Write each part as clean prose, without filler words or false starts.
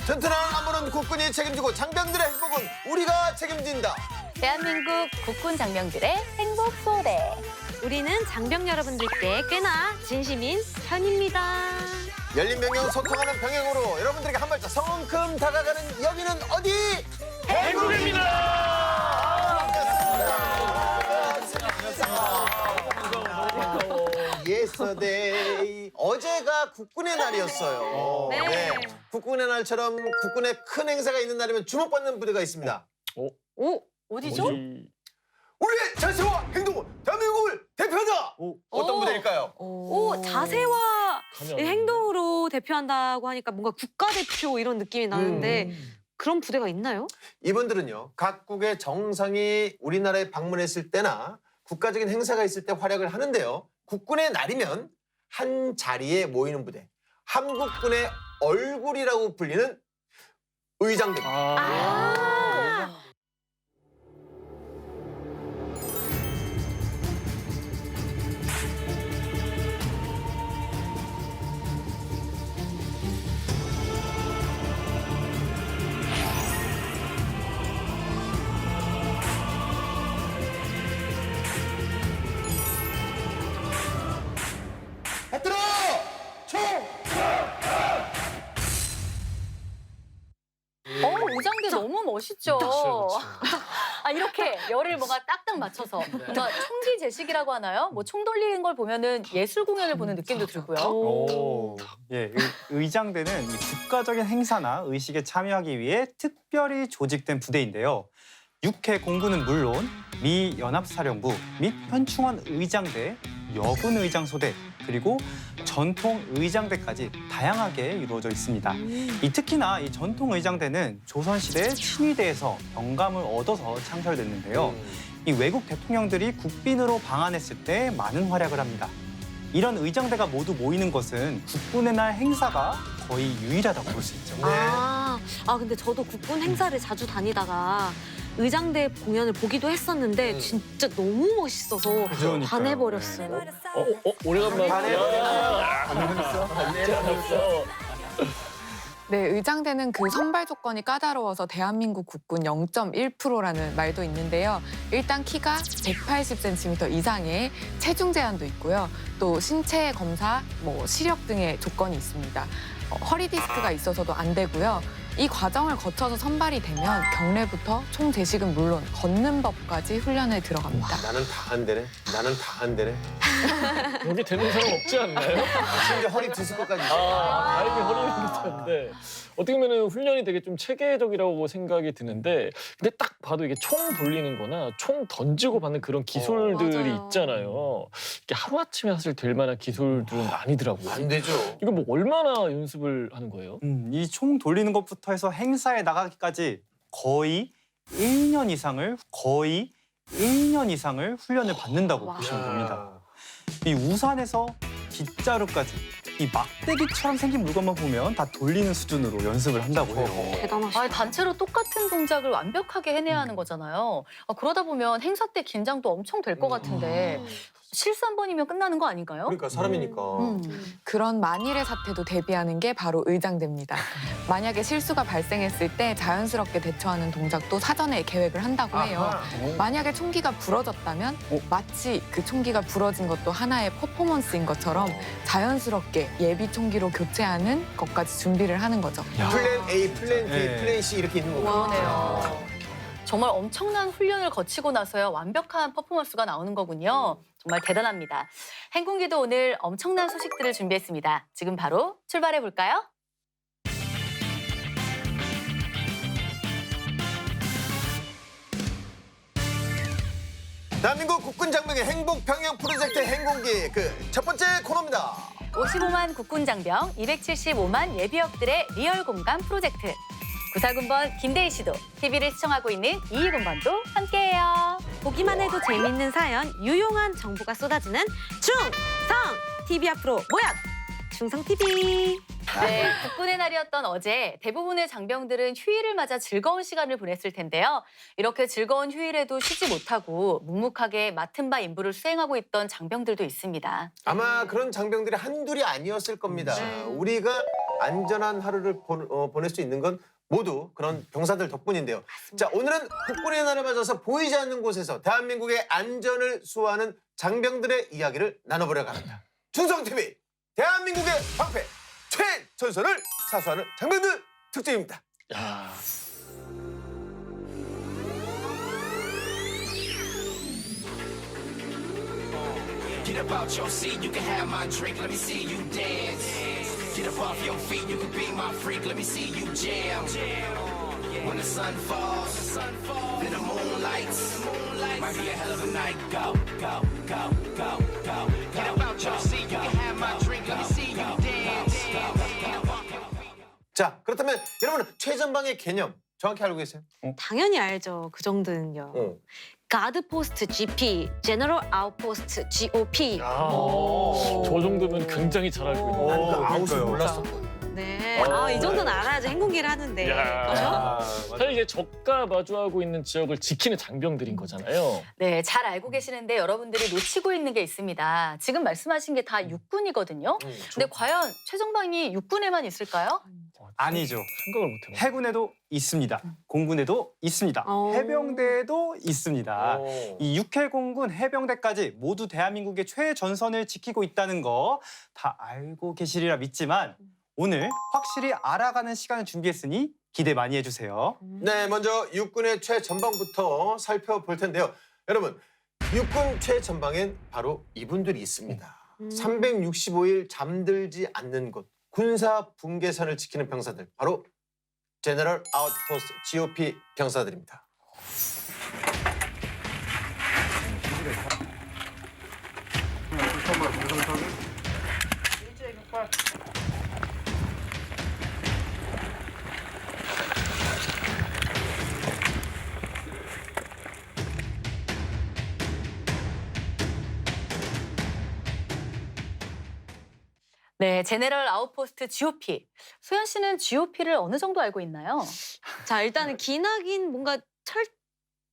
튼튼한 안보는 국군이 책임지고 장병들의 행복은 우리가 책임진다. 대한민국 국군 장병들의 행복 소대. 우리는 장병 여러분들께 꽤나 진심인 편입니다. 열린 병영 소통하는 병영으로 여러분들에게 한 발짝 성큼 다가가는 여기는 어디? 예스터데이. 어제가 국군의 날이었어요. 네. 국군의 날처럼 국군의 큰 행사가 있는 날이면 주목받는 부대가 있습니다. 오, 어디죠? 우리의 자세와 행동은 대한민국을 대표한다. 어떤 오. 부대일까요? 오, 자세와 행동으로 대표한다고 하니까 뭔가 국가대표 이런 느낌이 나는데 그런 부대가 있나요? 이분들은요, 각국의 정상이 우리나라에 방문했을 때나 국가적인 행사가 있을 때 활약을 하는데요. 국군의 날이면 한 자리에 모이는 부대, 한국군의 얼굴이라고 불리는 의장들. 해들어! 총! 의장대 너무 멋있죠. 아, 이렇게 열을 뭔가 딱딱 맞춰서 뭔가 총기 제식이라고 하나요? 뭐 총 돌리는 걸 보면은 예술 공연을 보는 느낌도 들고요. 오. 예, 의장대는 이 국가적인 행사나 의식에 참여하기 위해 특별히 조직된 부대인데요. 육해 공군은 물론 미 연합사령부 및 현충원 의장대, 여군 의장소대, 그리고 전통 의장대까지 다양하게 이루어져 있습니다. 특히나 이 전통 의장대는 조선시대 친위대에서 영감을 얻어서 창설됐는데요. 이 외국 대통령들이 국빈으로 방한했을 때 많은 활약을 합니다. 이런 의장대가 모두 모이는 것은 국군의 날 행사가 거의 유일하다고 볼 수 있죠. 근데 저도 국군 행사를 자주 다니다가 의장대 공연을 보기도 했었는데 진짜 너무 멋있어서 그러니까요. 반해버렸어요. 오래간만에. 네, 의장대는 그 선발 조건이 까다로워서 대한민국 국군 0.1%라는 말도 있는데요. 일단 키가 180cm 이상의 체중 제한도 있고요. 또 신체 검사, 시력 등의 조건이 있습니다. 허리 디스크가 있어서도 안 되고요. 이 과정을 거쳐서 선발이 되면 경례부터 총 제식은 물론 걷는 법까지 훈련에 들어갑니다. 나는 다 안 되네. 나는 다 안 되네. 여기 되는 사람 없지 않나요? 심지어 허리 디스크까지 있어. 다행히 허리는 괜찮은데 어떻게 보면 훈련이 되게 좀 체계적이라고 생각이 드는데 근데 딱 봐도 이게 총 돌리는 거나 총 던지고 받는 그런 기술들이 맞아요. 있잖아요. 이게 하루아침에 사실 될 만한 기술들은 아니더라고요. 안 되죠. 이거 뭐 얼마나 연습을 하는 거예요? 이 총 돌리는 것부터 해서 행사에 나가기까지 거의 1년 이상을 훈련을 받는다고 보시면 됩니다. 이 우산에서 빗자루까지 이 막대기처럼 생긴 물건만 보면 다 돌리는 수준으로 연습을 한다고 해요. 대단하시다. 단체로 똑같은 동작을 완벽하게 해내야 하는 거잖아요. 그러다 보면 행사 때 긴장도 엄청 될 것 같은데 실수 한 번이면 끝나는 거 아닌가요? 그러니까 사람이니까. 그런 만일의 사태도 대비하는 게 바로 의장대입니다. 만약에 실수가 발생했을 때 자연스럽게 대처하는 동작도 사전에 계획을 한다고 해요. 만약에 총기가 부러졌다면 마치 그 총기가 부러진 것도 하나의 퍼포먼스인 것처럼 자연스럽게 예비 총기로 교체하는 것까지 준비를 하는 거죠. 플랜 A, 플랜 B, 네. 플랜 C 이렇게 있는 거구나. 그러네요. 정말 엄청난 훈련을 거치고 나서야 완벽한 퍼포먼스가 나오는 거군요. 정말 대단합니다. 행군기도 오늘 엄청난 소식들을 준비했습니다. 지금 바로 출발해 볼까요? 대한민국 국군 장병의 행복 병영 프로젝트 행군기 그 첫 번째 코너입니다. 55만 국군 장병, 275만 예비역들의 리얼 공감 프로젝트. 구사군번 김대희 씨도 TV를 시청하고 있는 이희군번도 함께해요. 보기만 해도 재밌는 사연, 유용한 정보가 쏟아지는 충성 TV 앞으로 모약! 충성TV! 네, 국군의 날이었던 어제 대부분의 장병들은 휴일을 맞아 즐거운 시간을 보냈을 텐데요. 이렇게 즐거운 휴일에도 쉬지 못하고 묵묵하게 맡은 바 임무를 수행하고 있던 장병들도 있습니다. 아마 그런 장병들이 한둘이 아니었을 겁니다. 우리가 안전한 하루를 보낼 수 있는 건 모두 그런 병사들 덕분인데요. 자, 오늘은 국군의 날을 맞아서 보이지 않는 곳에서 대한민국의 안전을 수호하는 장병들의 이야기를 나눠보려고 합니다. 충성TV 대한민국의 방패 최전선을 사수하는 장병들 특집입니다. 야. Get up out your seat, you can have my drink, let me see you dance. Get up off your feet, you can be my freak, let me see you jam. When the sun falls, then the moon lights. Might be a hell of a night. Go, go, go, go, go. Get up out your seat, you can have my drink, let me see you dance. 자, 그렇다면 여러분 최전방의 개념 정확히 알고 계세요? 당연히 알죠. 그 정도는요. 응. 가드 포스트 GP, 제너럴 아웃포스트 GOP. 저 정도면 굉장히 잘 알고 있는. 난 그 오, 아웃을 그러니까요. 몰랐었거든. 네. 이 정도는 알아야죠. 행군기를 하는데. 야. 그렇죠? 사실 이제 적과 마주하고 있는 지역을 지키는 장병들인 거잖아요. 네, 잘 알고 계시는데 여러분들이 놓치고 있는 게 있습니다. 지금 말씀하신 게 다 육군이거든요. 근데 과연 최전방이 육군에만 있을까요? 아니죠. 생각을 못 해봤어요. 해군에도 있습니다. 공군에도 있습니다. 해병대에도 있습니다. 이 육해공군 해병대까지 모두 대한민국의 최전선을 지키고 있다는 거 다 알고 계시리라 믿지만 오늘 확실히 알아가는 시간을 준비했으니 기대 많이 해주세요. 네, 먼저 육군의 최전방부터 살펴볼 텐데요. 여러분, 육군 최전방엔 바로 이분들이 있습니다. 365일 잠들지 않는 곳, 군사 분계선을 지키는 병사들, 바로 제너럴 아웃포스트 GOP 병사들입니다. 네, 제네럴 아웃포스트 GOP. 소연 씨는 GOP를 어느 정도 알고 있나요? 자, 일단은 기나긴 뭔가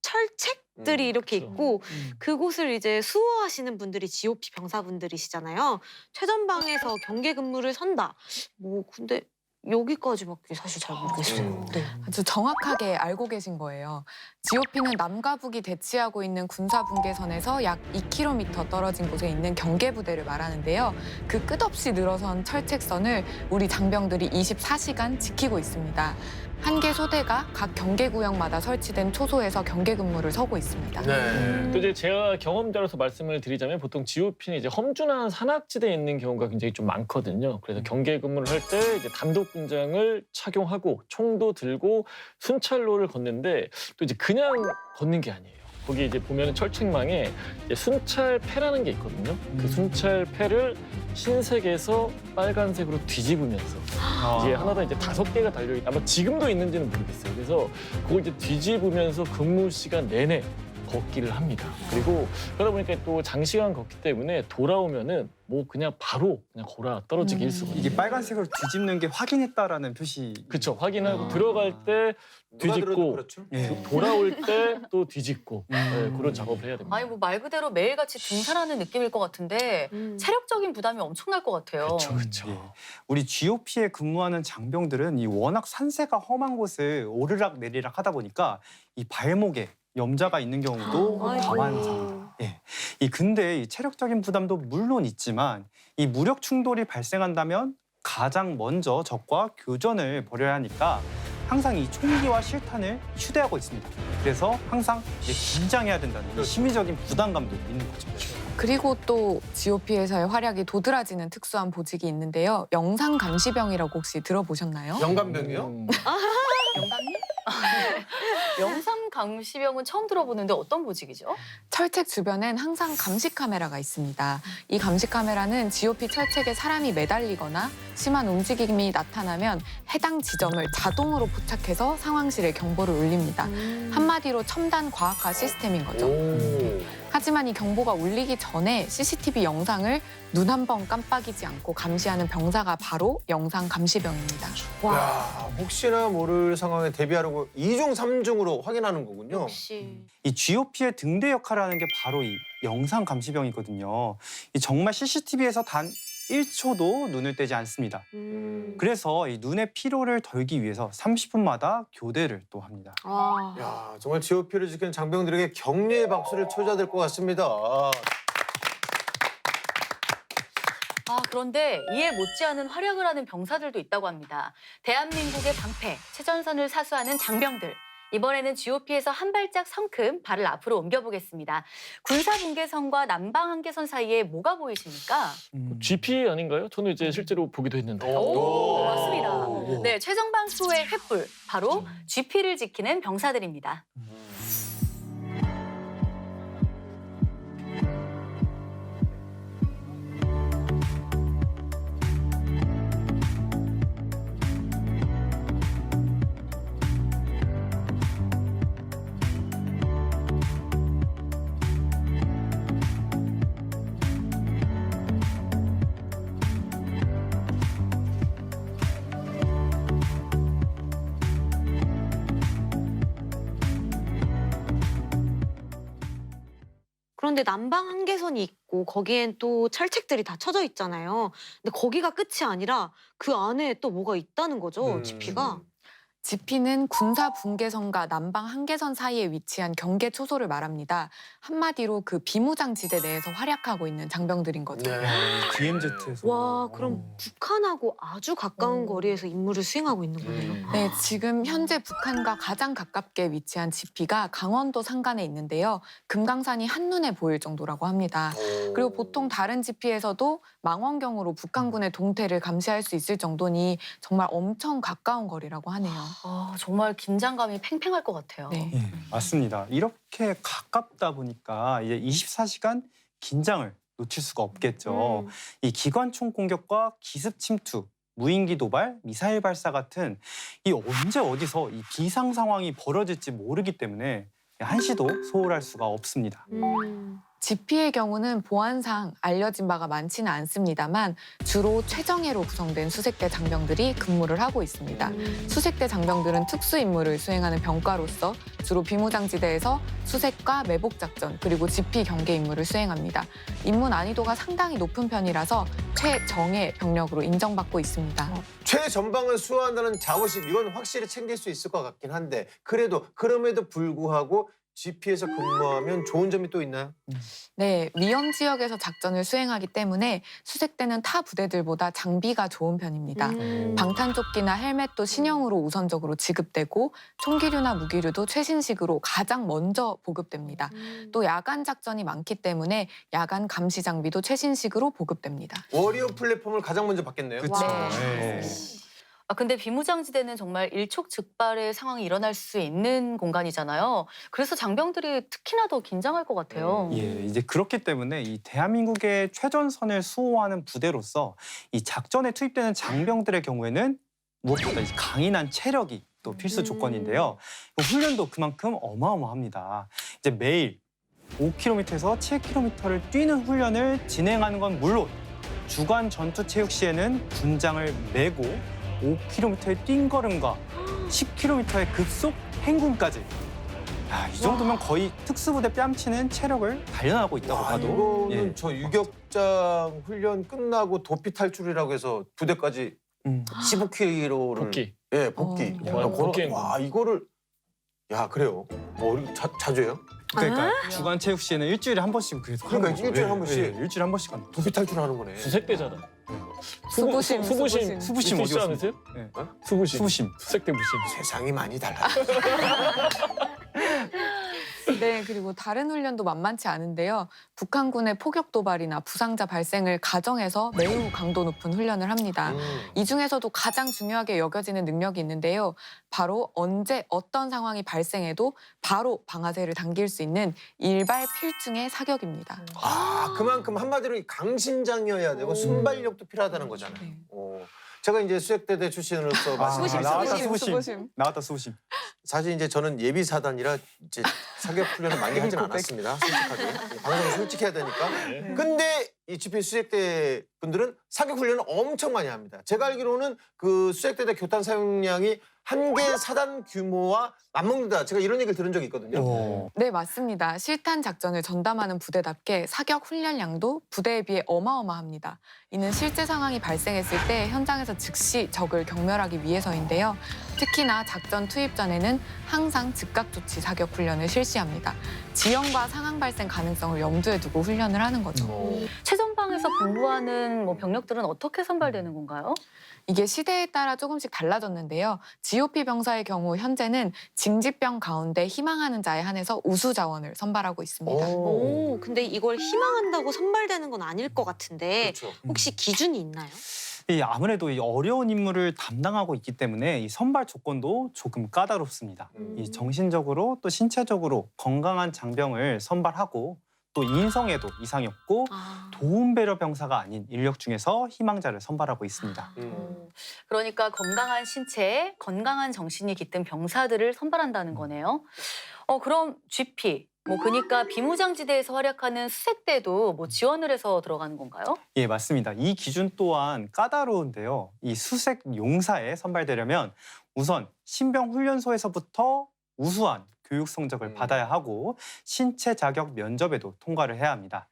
철책들이 이렇게 그렇죠. 있고 그곳을 이제 수호하시는 분들이 GOP 병사분들이시잖아요. 최전방에서 경계 근무를 선다. 뭐 근데 여기까지밖에 사실 잘 모르겠어요. 네. 아주 정확하게 알고 계신 거예요. GOP는 남과 북이 대치하고 있는 군사 분계선에서 약 2km 떨어진 곳에 있는 경계 부대를 말하는데요. 그 끝없이 늘어선 철책선을 우리 장병들이 24시간 지키고 있습니다. 한 개 소대가 각 경계 구역마다 설치된 초소에서 경계 근무를 서고 있습니다. 네. 또 이제 제가 경험자로서 말씀을 드리자면 보통 GOP는 이제 험준한 산악지대에 있는 경우가 굉장히 좀 많거든요. 그래서 경계 근무를 할 때 이제 단독 군장을 착용하고 총도 들고 순찰로를 걷는데 또 이제 그냥 걷는 게 아니에요. 거기 이제 보면은 철책망에 이제 순찰패라는 게 있거든요. 그 순찰패를 흰색에서 빨간색으로 뒤집으면서 이게 하나당 이제 5개가 달려 있. 아마 지금도 있는지는 모르겠어요. 그래서 그걸 이제 뒤집으면서 근무 시간 내내 걷기를 합니다. 그리고 그러다 보니까 또 장시간 걷기 때문에 돌아오면은 뭐 그냥 바로 그냥 골아 떨어지기 일쑤거든요. 이게 빨간색으로 뒤집는 게 확인했다라는 표시. 그렇죠. 확인하고 들어갈 때 누가 들어도 뒤집고 그렇죠. 예. 돌아올 때 또 뒤집고 네, 그런 작업을 해야 됩니다. 아니 뭐 말 그대로 매일같이 등산하는 느낌일 것 같은데 체력적인 부담이 엄청날 것 같아요. 그렇죠, 그렇죠. 예. 우리 GOP에 근무하는 장병들은 이 워낙 산세가 험한 곳을 오르락 내리락 하다 보니까 이 발목에 염자가 있는 경우도 아이고. 다반사입니다. 예. 근데 이 체력적인 부담도 물론 있지만 이 무력 충돌이 발생한다면 가장 먼저 적과 교전을 벌여야 하니까 항상 이 총기와 실탄을 휴대하고 있습니다. 그래서 항상 이제 긴장해야 된다는 이 심리적인 부담감도 있는 거죠. 그리고 또 GOP에서의 활약이 도드라지는 특수한 보직이 있는데요. 영상 감시병이라고 혹시 들어보셨나요? 영감병이요? 영감님? 영상 감시병은 처음 들어보는데 어떤 보직이죠? 철책 주변엔 항상 감시 카메라가 있습니다. 이 감시 카메라는 GOP 철책에 사람이 매달리거나 심한 움직임이 나타나면 해당 지점을 자동으로 포착해서 상황실에 경보를 울립니다. 한마디로 첨단 과학화 시스템인 거죠. 하지만 이 경보가 울리기 전에 CCTV 영상을 눈 한 번 깜빡이지 않고 감시하는 병사가 바로 영상 감시병입니다. 야, 혹시나 모를 상황에 대비하려고 2중, 3중으로 확인하는 거군요. 역시. 이 GOP의 등대 역할을 하는 게 바로 이 영상 감시병이거든요. 이 정말 CCTV에서 단 1초도 눈을 떼지 않습니다. 음. 그래서 이 눈의 피로를 덜기 위해서 30분마다 교대를 또 합니다. 아. 야, 정말 GOP를 지키는 장병들에게 격려의 박수를 쳐줘야 될 것 같습니다. 그런데 이에 못지않은 활약을 하는 병사들도 있다고 합니다. 대한민국의 방패, 최전선을 사수하는 장병들. 이번에는 GOP에서 한 발짝 성큼 발을 앞으로 옮겨보겠습니다. 군사분계선과 남방한계선 사이에 뭐가 보이십니까? GP 아닌가요? 저는 이제 실제로 보기도 했는데. 오, 오. 맞습니다. 네, 최정방 수호의 횃불, 바로 GP를 지키는 병사들입니다. 그런데 남방 한계선이 있고 거기엔 또 철책들이 다 쳐져 있잖아요. 근데 거기가 끝이 아니라 그 안에 또 뭐가 있다는 거죠, GP가. GP는 군사 분계선과 남방 한계선 사이에 위치한 경계 초소를 말합니다. 한마디로 그 비무장지대 내에서 활약하고 있는 장병들인 거죠. 네. DMZ에서. 와, 그럼 북한하고 아주 가까운 거리에서 임무를 수행하고 있는 거네요. 네, 지금 현재 북한과 가장 가깝게 위치한 GP가 강원도 산간에 있는데요. 금강산이 한눈에 보일 정도라고 합니다. 그리고 보통 다른 GP에서도 망원경으로 북한군의 동태를 감시할 수 있을 정도니 정말 엄청 가까운 거리라고 하네요. 정말 긴장감이 팽팽할 것 같아요. 네. 예, 맞습니다. 이렇게 가깝다 보니까 이제 24시간 긴장을 놓칠 수가 없겠죠. 이 기관총 공격과 기습 침투, 무인기 도발, 미사일 발사 같은 이 언제 어디서 이 비상 상황이 벌어질지 모르기 때문에 한시도 소홀할 수가 없습니다. GP의 경우는 보안상 알려진 바가 많지는 않습니다만 주로 최정예로 구성된 수색대 장병들이 근무를 하고 있습니다. 수색대 장병들은 특수 임무를 수행하는 병과로서 주로 비무장지대에서 수색과 매복 작전 그리고 GP 경계 임무를 수행합니다. 임무 난이도가 상당히 높은 편이라서 최정예 병력으로 인정받고 있습니다. 최전방을 수호한다는 자부심 이건 확실히 챙길 수 있을 것 같긴 한데 그럼에도 불구하고 GP에서 근무하면 좋은 점이 또 있나요? 네, 위험 지역에서 작전을 수행하기 때문에 수색대는 타 부대들보다 장비가 좋은 편입니다. 방탄조끼나 헬멧도 신형으로 우선적으로 지급되고 총기류나 무기류도 최신식으로 가장 먼저 보급됩니다. 또 야간 작전이 많기 때문에 야간 감시 장비도 최신식으로 보급됩니다. 워리어 플랫폼을 가장 먼저 받겠네요. 그렇죠. 와. 네. 근데 비무장지대는 정말 일촉즉발의 상황이 일어날 수 있는 공간이잖아요. 그래서 장병들이 특히나 더 긴장할 것 같아요. 예, 이제 그렇기 때문에 이 대한민국의 최전선을 수호하는 부대로서 이 작전에 투입되는 장병들의 경우에는 무엇보다 이제 강인한 체력이 또 필수 조건인데요. 훈련도 그만큼 어마어마합니다. 이제 매일 5km에서 7km를 뛰는 훈련을 진행하는 건 물론 주간 전투 체육 시에는 군장을 메고 5km의 뛴걸음과 10km의 급속 행군까지. 야, 이 정도면 거의 특수부대 뺨치는 체력을 단련하고 있다고 봐도. 이거는 예. 저 유격장 훈련 끝나고 도피 탈출이라고 해서 부대까지 15km를 복귀. 예, 복귀. 어. 야, 복귀 와, 이거를 야, 그래요. 자주 해요? 그러니까 주간 체육 시에는 일주일에 한 번씩 그래도 그러니까 하는 거죠. 일주일에 한 예, 번씩. 예, 일주일에 한 번씩 하는 거죠. 도피 탈출하는 거네. 수색대잖아. 수부심, 수부심. 수부심 있지 어디 않으세요? 예. 수부심. 수부심. 수색대 부심. 세상이 많이 달라. 네, 그리고 다른 훈련도 만만치 않은데요. 북한군의 폭격 도발이나 부상자 발생을 가정해서 매우 강도 높은 훈련을 합니다. 이 중에서도 가장 중요하게 여겨지는 능력이 있는데요. 바로 언제 어떤 상황이 발생해도 바로 방아쇠를 당길 수 있는 일발필중의 사격입니다. 아, 그만큼 한마디로 강심장이어야 되고 순발력도 필요하다는 거잖아요. 네. 제가 이제 수색대대 출신으로서 말씀드리자면 나왔다 수부심, 수부심. 수부심. 나왔다 수부심. 사실 이제 저는 예비 사단이라 이제 사격 훈련을 많이 하진 않았습니다. 솔직하게 방송 솔직해야 되니까. 네. 근데 이 GP 수색대 분들은 사격 훈련을 엄청 많이 합니다. 제가 알기로는 그 수색대대 교탄 사용량이 한 개 사단 규모와 맞먹는다. 제가 이런 얘기를 들은 적이 있거든요. 네, 맞습니다. 실탄 작전을 전담하는 부대답게 사격 훈련량도 부대에 비해 어마어마합니다. 이는 실제 상황이 발생했을 때 현장에서 즉시 적을 경멸하기 위해서인데요. 특히나 작전 투입 전에는 항상 즉각 조치 사격 훈련을 실시합니다. 지형과 상황 발생 가능성을 염두에 두고 훈련을 하는 거죠. 최전방에서 복무하는 뭐 병력들은 어떻게 선발되는 건가요? 이게 시대에 따라 조금씩 달라졌는데요. GOP 병사의 경우 현재는 징집병 가운데 희망하는 자에 한해서 우수 자원을 선발하고 있습니다. 오, 근데 이걸 희망한다고 선발되는 건 아닐 것 같은데 그렇죠. 혹시 기준이 있나요? 아무래도 이 어려운 임무를 담당하고 있기 때문에 이 선발 조건도 조금 까다롭습니다. 이 정신적으로 또 신체적으로 건강한 장병을 선발하고 또 인성에도 이상이 없고 도움 배려 병사가 아닌 인력 중에서 희망자를 선발하고 있습니다. 그러니까 건강한 신체, 건강한 정신이 깃든 병사들을 선발한다는 거네요. 그럼 GP, 그러니까 비무장지대에서 활약하는 수색대도 지원을 해서 들어가는 건가요? 예, 맞습니다. 이 기준 또한 까다로운데요. 이 수색 용사에 선발되려면 우선 신병훈련소에서부터 우수한 교육 성적을 받아야 하고 신체 자격 면접에도 통과를 해야 합니다.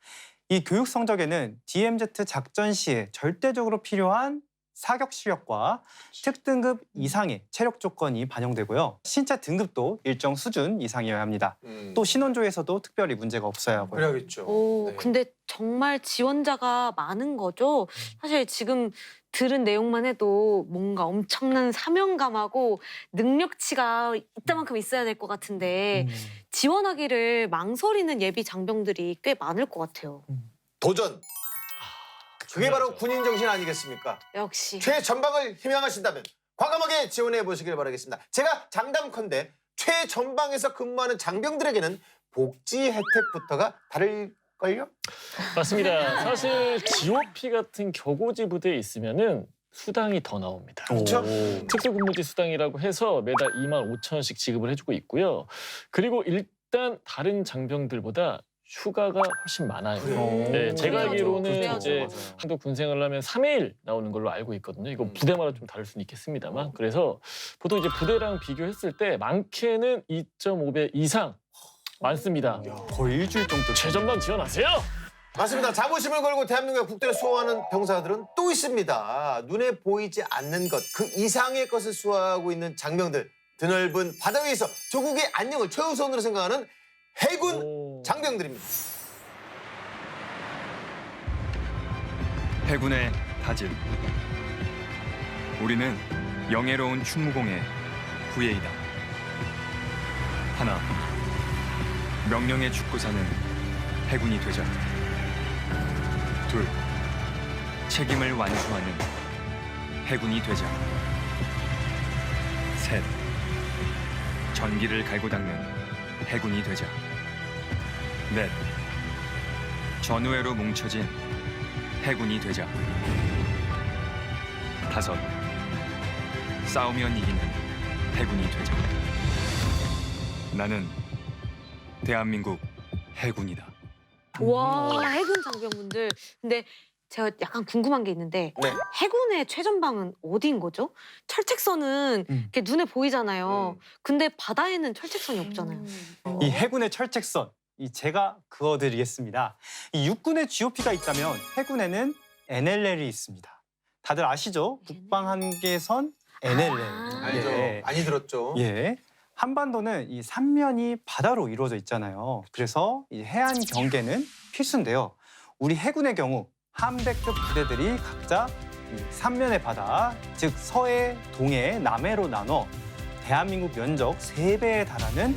이 교육 성적에는 DMZ 작전 시에 절대적으로 필요한 사격 실력과 특등급 이상의 체력 조건이 반영되고요. 신체 등급도 일정 수준 이상이어야 합니다. 또 신원조에서도 특별히 문제가 없어야 하고요. 그래야겠죠. 오, 네. 근데 정말 지원자가 많은 거죠. 사실 지금 들은 내용만 해도 뭔가 엄청난 사명감하고 능력치가 이따만큼 있어야 될 것 같은데 지원하기를 망설이는 예비 장병들이 꽤 많을 것 같아요. 도전. 그게 바로 군인 정신 아니겠습니까? 역시. 최전방을 희망하신다면 과감하게 지원해 보시길 바라겠습니다. 제가 장담컨대 최전방에서 근무하는 장병들에게는 복지 혜택부터가 다를걸요? 맞습니다. 사실 GOP 같은 격오지 부대에 있으면은 수당이 더 나옵니다. 그렇죠? 특수근무지 수당이라고 해서 매달 25,000원씩 지급을 해주고 있고요. 그리고 일단 다른 장병들보다 휴가가 훨씬 많아요. 네, 제가 알기로는 그래야죠. 이제 한도 군생활을 하면 3일 나오는 걸로 알고 있거든요. 이거 부대마다 좀 다를 수는 있겠습니다만. 그래서 보통 이제 부대랑 비교했을 때 많게는 2.5배 이상 많습니다. 거의 일주일 정도. 최전방 지원하세요. 맞습니다. 자부심을 걸고 대한민국의 국대를 수호하는 병사들은 또 있습니다. 눈에 보이지 않는 것, 그 이상의 것을 수호하고 있는 장병들. 드넓은 바다 위에서 조국의 안녕을 최우선으로 생각하는 해군 장병들입니다. 해군의 다짐. 우리는 영예로운 충무공의 부예이다. 하나, 명령에 죽고 사는 해군이 되자. 둘, 책임을 완수하는 해군이 되자. 셋, 전기를 갈고 닦는 해군이 되자. 넷, 전우회로 뭉쳐진 해군이 되자. 다섯, 싸우면 이기는 해군이 되자. 나는 대한민국 해군이다. 와, 해군 장병분들. 근데 제가 약간 궁금한 게 있는데 네. 해군의 최전방은 어디인 거죠? 철책선은 이렇게 눈에 보이잖아요. 근데 바다에는 철책선이 없잖아요. 이 해군의 철책선, 제가 그어드리겠습니다. 이 육군의 GOP가 있다면 해군에는 NLL이 있습니다. 다들 아시죠? 국방한계선 NLL. 알죠. 예. 많이 들었죠. 예. 한반도는 이 삼면이 바다로 이루어져 있잖아요. 그래서 이 해안 경계는 필수인데요. 우리 해군의 경우 함대급 부대들이 각자 이 삼면의 바다, 즉 서해, 동해, 남해로 나눠 대한민국 면적 3배에 달하는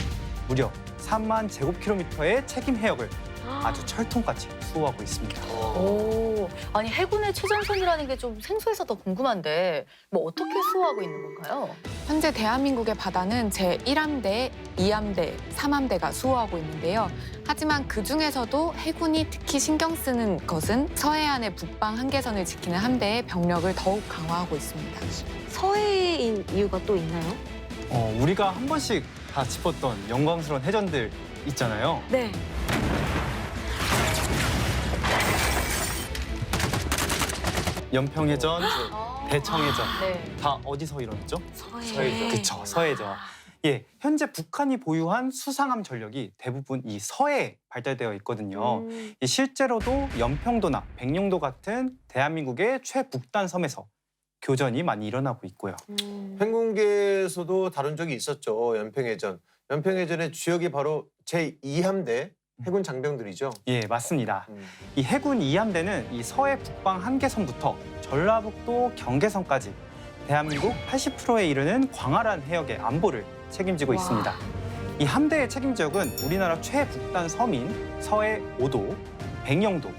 무려 3만 제곱킬로미터의 책임 해역을 아주 철통같이 수호하고 있습니다. 오, 아니 해군의 최전선이라는 게 좀 생소해서 더 궁금한데 어떻게 수호하고 있는 건가요? 현재 대한민국의 바다는 제1함대, 2함대, 3함대가 수호하고 있는데요. 하지만 그중에서도 해군이 특히 신경 쓰는 것은 서해안의 북방 한계선을 지키는 함대의 병력을 더욱 강화하고 있습니다. 서해인 이유가 또 있나요? 우리가 한 번씩 다 짚었던 영광스러운 해전들 있잖아요. 네. 연평해전, 대청해전 네. 다 어디서 이루어졌죠? 서해. 그쵸, 서해죠. 예, 현재 북한이 보유한 수상함 전력이 대부분 이 서해에 발달되어 있거든요. 이 실제로도 연평도나 백령도 같은 대한민국의 최북단 섬에서 교전이 많이 일어나고 있고요. 행군기에서도 다룬 적이 있었죠. 연평해전. 연평해전의 주역이 바로 제2함대 해군 장병들이죠. 예, 맞습니다. 이 해군 2함대는 이 서해 북방 한계선부터 전라북도 경계선까지 대한민국 80%에 이르는 광활한 해역의 안보를 책임지고 있습니다. 이 함대의 책임 지역은 우리나라 최북단 섬인 서해 5도, 백령도,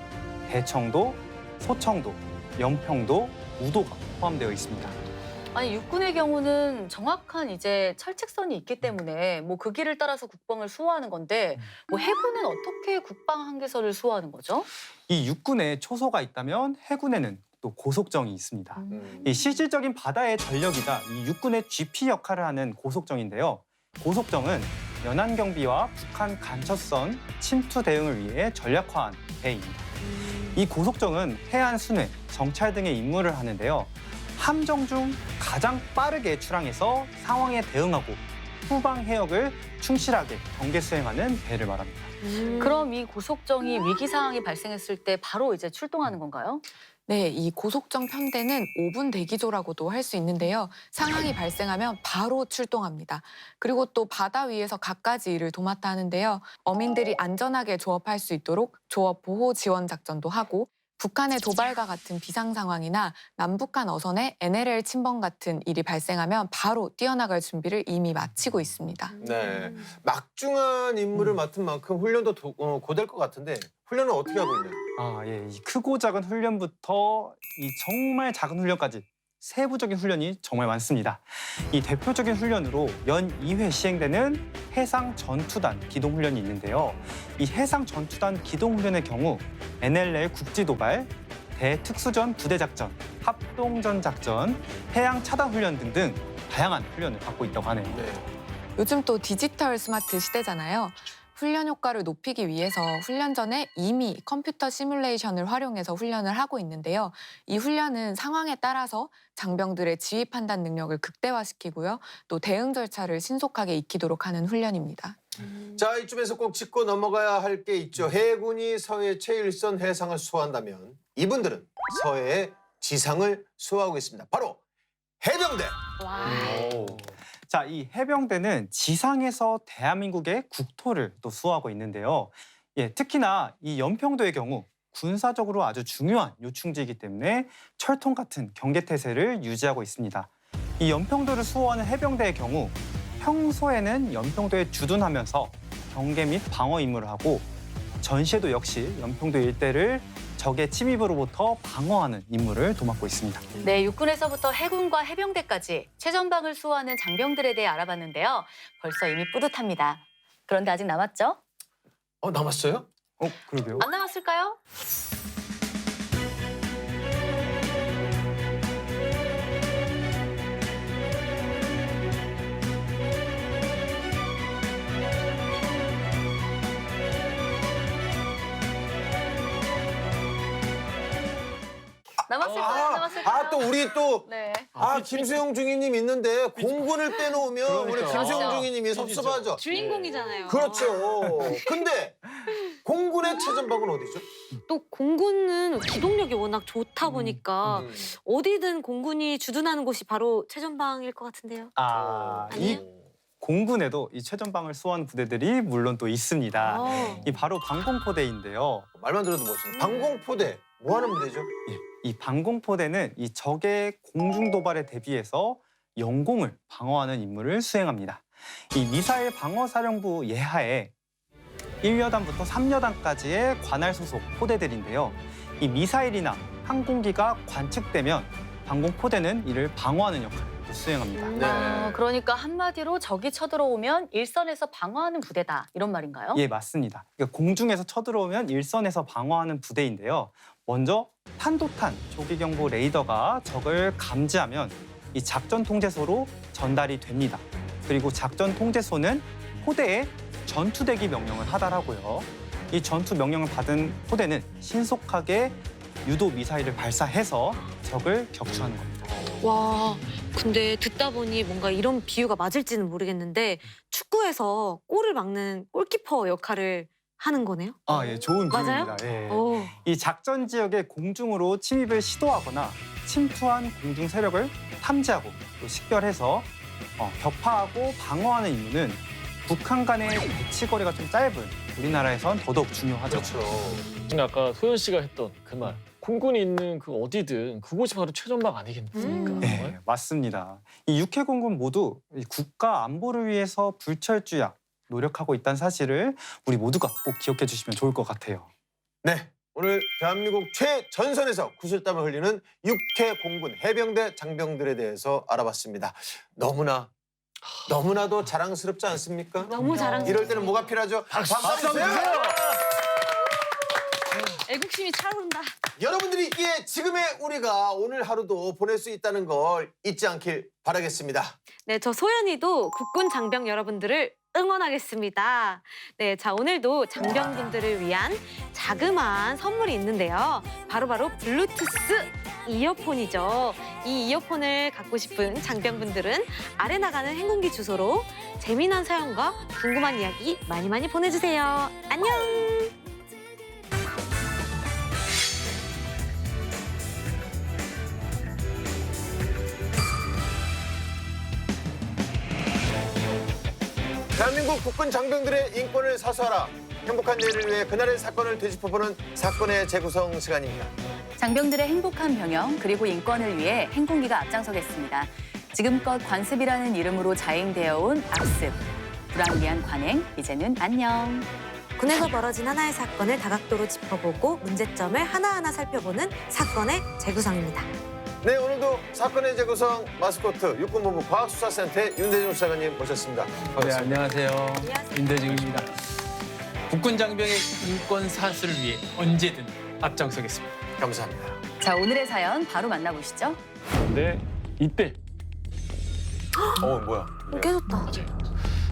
대청도, 소청도, 연평도, 우도가 포함되어 있습니다. 아니 육군의 경우는 정확한 이제 철책선이 있기 때문에 뭐 그 길을 따라서 국방을 수호하는 건데 뭐 해군은 어떻게 국방 한계선을 수호하는 거죠? 이 육군에 초소가 있다면 해군에는 또 고속정이 있습니다. 이 실질적인 바다의 전력이자 이 육군의 GP 역할을 하는 고속정인데요. 고속정은 연안경비와 북한 간첩선 침투 대응을 위해 전략화한 배입니다. 이 고속정은 해안 순회, 정찰 등의 임무를 하는데요. 함정 중 가장 빠르게 출항해서 상황에 대응하고 후방 해역을 충실하게 경계 수행하는 배를 말합니다. 그럼 이 고속정이 위기 상황이 발생했을 때 바로 이제 출동하는 건가요? 네, 이 고속정 편대는 5분 대기조라고도 할 수 있는데요. 상황이 발생하면 바로 출동합니다. 그리고 또 바다 위에서 갖가지 일을 도맡아 하는데요. 어민들이 안전하게 조업할 수 있도록 조업 보호 지원 작전도 하고 북한의 도발과 같은 비상 상황이나 남북한 어선의 NLL 침범 같은 일이 발생하면 바로 뛰어나갈 준비를 이미 마치고 있습니다. 네. 막중한 임무를 맡은 만큼 훈련도 고될 것 같은데 훈련은 어떻게 하고 있나요? 아, 예. 이 크고 작은 훈련부터 이 정말 작은 훈련까지 세부적인 훈련이 정말 많습니다. 이 대표적인 훈련으로 연 2회 시행되는 해상 전투단 기동 훈련이 있는데요. 이 해상 전투단 기동 훈련의 경우 NLL 국지 도발, 대특수전 부대 작전, 합동전 작전, 해양 차단 훈련 등등 다양한 훈련을 받고 있다고 하네요. 네. 요즘 또 디지털 스마트 시대잖아요. 훈련 효과를 높이기 위해서 훈련 전에 이미 컴퓨터 시뮬레이션을 활용해서 훈련을 하고 있는데요. 이 훈련은 상황에 따라서 장병들의 지휘 판단 능력을 극대화시키고요. 또 대응 절차를 신속하게 익히도록 하는 훈련입니다. 자, 이쯤에서 꼭 짚고 넘어가야 할 게 있죠. 해군이 서해 최일선 해상을 수호한다면 이분들은 서해의 지상을 수호하고 있습니다. 바로 해병대. 오. 자, 이 해병대는 지상에서 대한민국의 국토를 또 수호하고 있는데요. 예, 특히나 이 연평도의 경우 군사적으로 아주 중요한 요충지이기 때문에 철통 같은 경계태세를 유지하고 있습니다. 이 연평도를 수호하는 해병대의 경우 평소에는 연평도에 주둔하면서 경계 및 방어 임무를 하고 전시에도 역시 연평도 일대를 적의 침입으로부터 방어하는 임무를 도맡고 있습니다. 네, 육군에서부터 해군과 해병대까지 최전방을 수호하는 장병들에 대해 알아봤는데요. 벌써 이미 뿌듯합니다. 그런데 아직 남았죠? 남았어요? 그러게요. 안 남았을까요? 남았을까요? 남았을까요? 또 우리 또 네. 김수영 중위님 있는데 공군을 빼놓으면 우리 그러니까. 김수영 그렇죠. 중위님이 섭섭하죠. 주인공이잖아요. 그렇죠. 근데 공군의 최전방은 어디죠? 또 공군은 기동력이 워낙 좋다 보니까 음. 어디든 공군이 주둔하는 곳이 바로 최전방일 것 같은데요. 아, 이 아니에요? 공군에도 이 최전방을 수호하는 부대들이 물론 또 있습니다. 이 바로 방공포대인데요. 말만 들어도 멋있네. 방공포대. 뭐 하는 부대죠? 이 방공포대는 이 적의 공중 도발에 대비해서 영공을 방어하는 임무를 수행합니다. 이 미사일 방어사령부 예하에 1여단부터 3여단까지의 관할 소속 포대들인데요. 이 미사일이나 항공기가 관측되면 방공포대는 이를 방어하는 역할을 수행합니다. 네. 그러니까 한마디로 적이 쳐들어오면 일선에서 방어하는 부대다 이런 말인가요? 예, 맞습니다. 그러니까 공중에서 쳐들어오면 일선에서 방어하는 부대인데요. 먼저 탄도탄 조기경보 레이더가 적을 감지하면 이 작전 통제소로 전달이 됩니다. 그리고 작전 통제소는 포대에 전투대기 명령을 하달하고요. 이 전투 명령을 받은 포대는 신속하게 유도 미사일을 발사해서 적을 격추하는 겁니다. 와, 근데 듣다 보니 뭔가 이런 비유가 맞을지는 모르겠는데 축구에서 골을 막는 골키퍼 역할을 하는 거네요? 아, 예, 좋은 맞아요? 비유입니다. 예. 오. 이 작전 지역에 공중으로 침입을 시도하거나 침투한 공중 세력을 탐지하고 또 식별해서 격파하고 방어하는 임무는 북한 간의 배치 거리가 좀 짧은 우리나라에선 더더욱 중요하죠. 그렇죠. 아까 소연 씨가 했던 그 말. 공군이 있는 그 어디든 그곳이 바로 최전방 아니겠습니까? 네, 맞습니다. 이 육해 공군 모두 이 국가 안보를 위해서 불철주야 노력하고 있다는 사실을 우리 모두가 꼭 기억해 주시면 좋을 것 같아요. 네, 오늘 대한민국 최전선에서 구슬땀을 흘리는 육해 공군 해병대 장병들에 대해서 알아봤습니다. 너무나도 자랑스럽지 않습니까? 너무 자랑스러워. 이럴 때는 뭐가 필요하죠? 박수 주세요! 애국심이 차오른다. 여러분들이 있기에 지금의 우리가 오늘 하루도 보낼 수 있다는 걸 잊지 않길 바라겠습니다. 네, 저 소연이도 국군 장병 여러분들을 응원하겠습니다. 네, 자 오늘도 장병분들을 위한 자그마한 선물이 있는데요. 바로 블루투스 이어폰이죠. 이 이어폰을 갖고 싶은 장병분들은 아래 나가는 행운기 주소로 재미난 사연과 궁금한 이야기 많이 보내주세요. 안녕! 대한민국 국군 장병들의 인권을 사수하라. 행복한 내일을 위해 그날의 사건을 되짚어보는 사건의 재구성 시간입니다. 장병들의 행복한 병영 그리고 인권을 위해 행군기가 앞장서겠습니다. 지금껏 관습이라는 이름으로 자행되어 온 악습. 불합리한 관행, 이제는 안녕. 군에서 벌어진 하나의 사건을 다각도로 짚어보고 문제점을 하나하나 살펴보는 사건의 재구성입니다. 네, 오늘도 사건의 재구성 마스코트 육군본부 과학수사센터의 윤대중 수사관님 모셨습니다. 네, 반갑습니다. 안녕하세요. 안녕하세요. 윤대중입니다. 국군 장병의 인권 사수를 위해 언제든 앞장서겠습니다. 감사합니다. 자, 오늘의 사연 바로 만나보시죠. 근데 이때 뭐야? 깨졌다.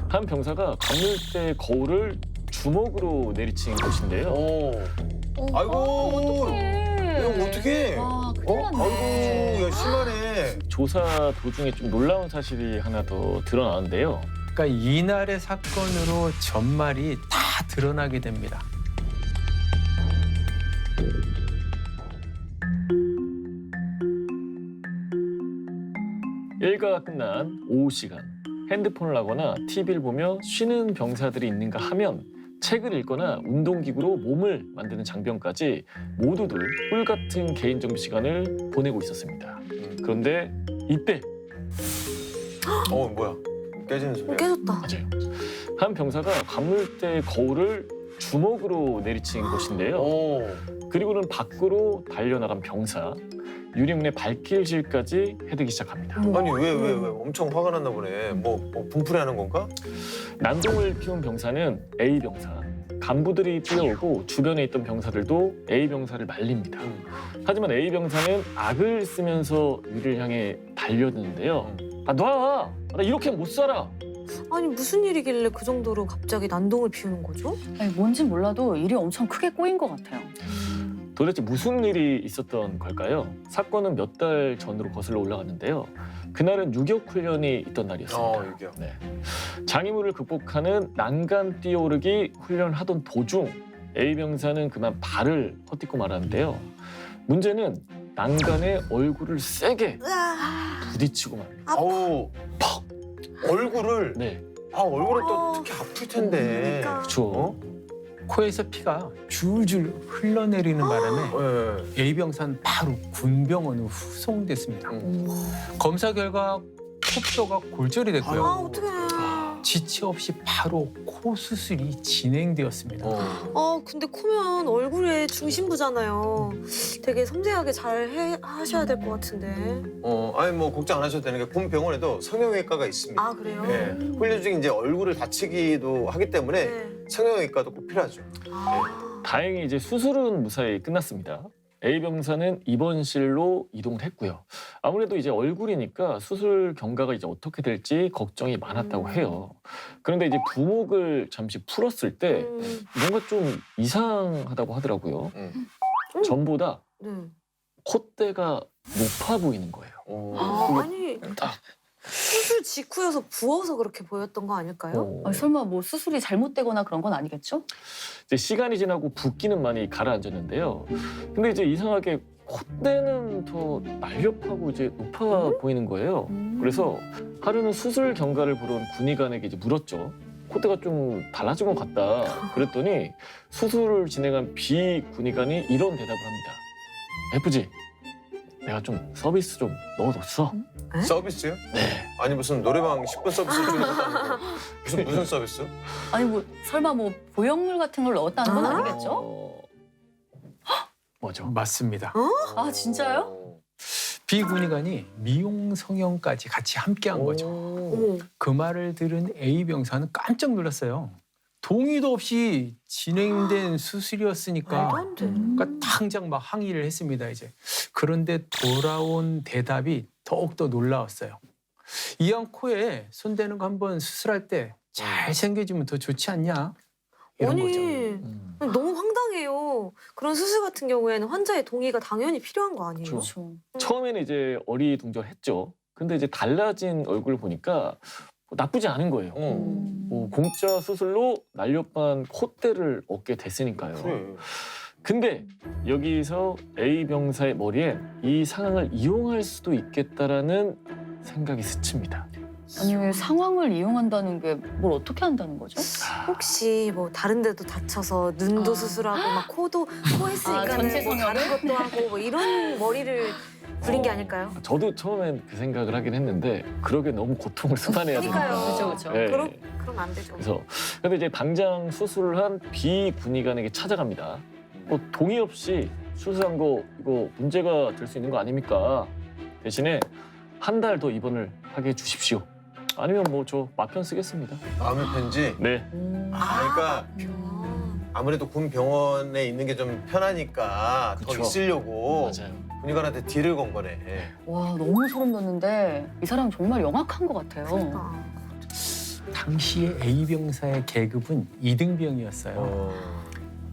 한 병사가 강물대 거울을 주먹으로 내리친 곳인데요. 아이고, 이거 어떡해? 와, 큰일 났네. 아이고, 야, 심하네. 조사 도중에 좀 놀라운 사실이 하나 더 드러나는데요. 그러니까 이날의 사건으로 전말이 다 드러나게 됩니다. 일과가 끝난 오후 시간 핸드폰을 하거나 TV를 보며 쉬는 병사들이 있는가 하면 책을 읽거나 운동기구로 몸을 만드는 장병까지 모두들 꿀 같은 개인 정비 시간을 보내고 있었습니다. 그런데 이때 뭐야? 깨지는 소리야. 깨졌다. 맞아요. 한 병사가 관물대 거울을 주먹으로 내리친 곳인데요. 그리고는 밖으로 달려나간 병사 유리문에 발길질까지 해대기 시작합니다. 아니 왜 엄청 화가 났나 보네. 뭐 분풀이하는 건가? 난동을 피운 병사는 A 병사. 간부들이 뛰어오고 주변에 있던 병사들도 A 병사를 말립니다. 하지만 A 병사는 악을 쓰면서 위를 향해 달려드는데요. 아, 놔! 나 이렇게 못 살아! 아니 무슨 일이길래 그 정도로 갑자기 난동을 피우는 거죠? 아니, 뭔진 몰라도 일이 엄청 크게 꼬인 것 같아요. 도대체 무슨 일이 있었던 걸까요? 사건은 몇 달 전으로 거슬러 올라갔는데요. 그날은 유격 훈련이 있던 날이었습니다. 유격. 네. 장애물을 극복하는 난간 뛰어오르기 훈련하던 도중 A 병사는 그만 발을 헛딛고 말았는데요. 문제는 난간에 얼굴을 세게 부딪히고 말입니다. 아우, 팍! 얼굴을. 네, 얼굴은 또 특히 아플 텐데. 그렇죠. 코에서 피가 줄줄 흘러내리는 바람에 네. A 병사는 바로 군병원으로 후송됐습니다. 검사 결과 코뼈가 골절이 됐고요. 어떡해. 지체 없이 바로 코 수술이 진행되었습니다. 근데 코면 얼굴의 중심부잖아요. 되게 섬세하게 잘 하셔야 될 것 같은데. 아니 뭐 걱정 안 하셔도 되는 게 군 병원에도 성형외과가 있습니다. 아 그래요? 네. 훈련 중에 이제 얼굴을 다치기도 하기 때문에 네. 성형외과도 꼭 필요하죠. 다행히 이제 수술은 무사히 끝났습니다. A 병사는 입원실로 이동을 했고요. 아무래도 이제 얼굴이니까 수술 경과가 이제 어떻게 될지 걱정이 많았다고 해요. 그런데 이제 부목을 잠시 풀었을 때 뭔가 좀 이상하다고 하더라고요. 전보다 네. 콧대가 높아 보이는 거예요. 아니 딱. 수술 직후여서 부어서 그렇게 보였던 거 아닐까요? 아니, 설마 뭐 수술이 잘못되거나 그런 건 아니겠죠? 이제 시간이 지나고 붓기는 많이 가라앉았는데요. 근데 이제 이상하게 콧대는 더 날렵하고 이제 높아 보이는 거예요. 그래서 하루는 수술 경과를 보러 온 군의관에게 이제 물었죠. 콧대가 좀 달라진 것 같다. 그랬더니 수술을 진행한 B 군의관이 이런 대답을 합니다. 예쁘지? 내가 좀 서비스 좀 넣어뒀어. 서비스요? 네. 아니 무슨 노래방 10분 서비스 중이었다는 무슨 서비스? 아니 뭐 설마 뭐 보형물 같은 걸 넣었다는 건 아니겠죠? 뭐죠? 맞습니다. 아 진짜요? B 군의관이 미용 성형까지 같이 함께한 거죠. 어머. 그 말을 들은 A 병사는 깜짝 놀랐어요. 동의도 없이 진행된 수술이었으니까. 말도 안 돼. 그러니까 당장 막 항의를 했습니다. 이제 그런데 돌아온 대답이 더욱더 놀라웠어요. 이왕 코에 손대는 거 한번 수술할 때 잘 생겨지면 더 좋지 않냐? 이런 아니 거죠. 너무 황당해요. 그런 수술 같은 경우에는 환자의 동의가 당연히 필요한 거 아니에요? 그렇죠. 처음에는 이제 어리둥절했죠. 근데 이제 달라진 얼굴을 보니까 나쁘지 않은 거예요. 뭐 공짜 수술로 날렵한 콧대를 얻게 됐으니까요. 그래. 근데 여기서 A 병사의 머리에 이 상황을 이용할 수도 있겠다라는 생각이 스칩니다. 아니 왜 상황을 이용한다는 게 뭘 어떻게 한다는 거죠? 혹시 뭐 다른 데도 다쳐서 눈도 아. 수술하고 막 코도 코 했으니까 전체 뭐 다른 성형을? 것도 하고 뭐 이런 머리를 굴린 게 아닐까요? 저도 처음엔 그 생각을 하긴 했는데 그러게 너무 고통을 수반해야 되니까. 그러니까요. 그렇죠, 그렇죠. 네. 그럼 안 되죠. 그래서 근데 이제 당장 수술을 한 B 군의관에게 찾아갑니다. 뭐 동의 없이 수술한 거 이거 문제가 될 수 있는 거 아닙니까? 대신에 한 달 더 입원을 하게 해주십시오. 아니면 뭐 저 마편 쓰겠습니다. 마음의 편지. 네. 그러니까 아무래도 군 병원에 있는 게 좀 편하니까 더 그쵸. 있으려고 맞아요. 군의관한테 딜을 건 거네. 와 너무 소름 돋는데 이 사람 정말 영악한 것 같아요. 그러니까. 당시에 A 병사의 계급은 2등병이었어요.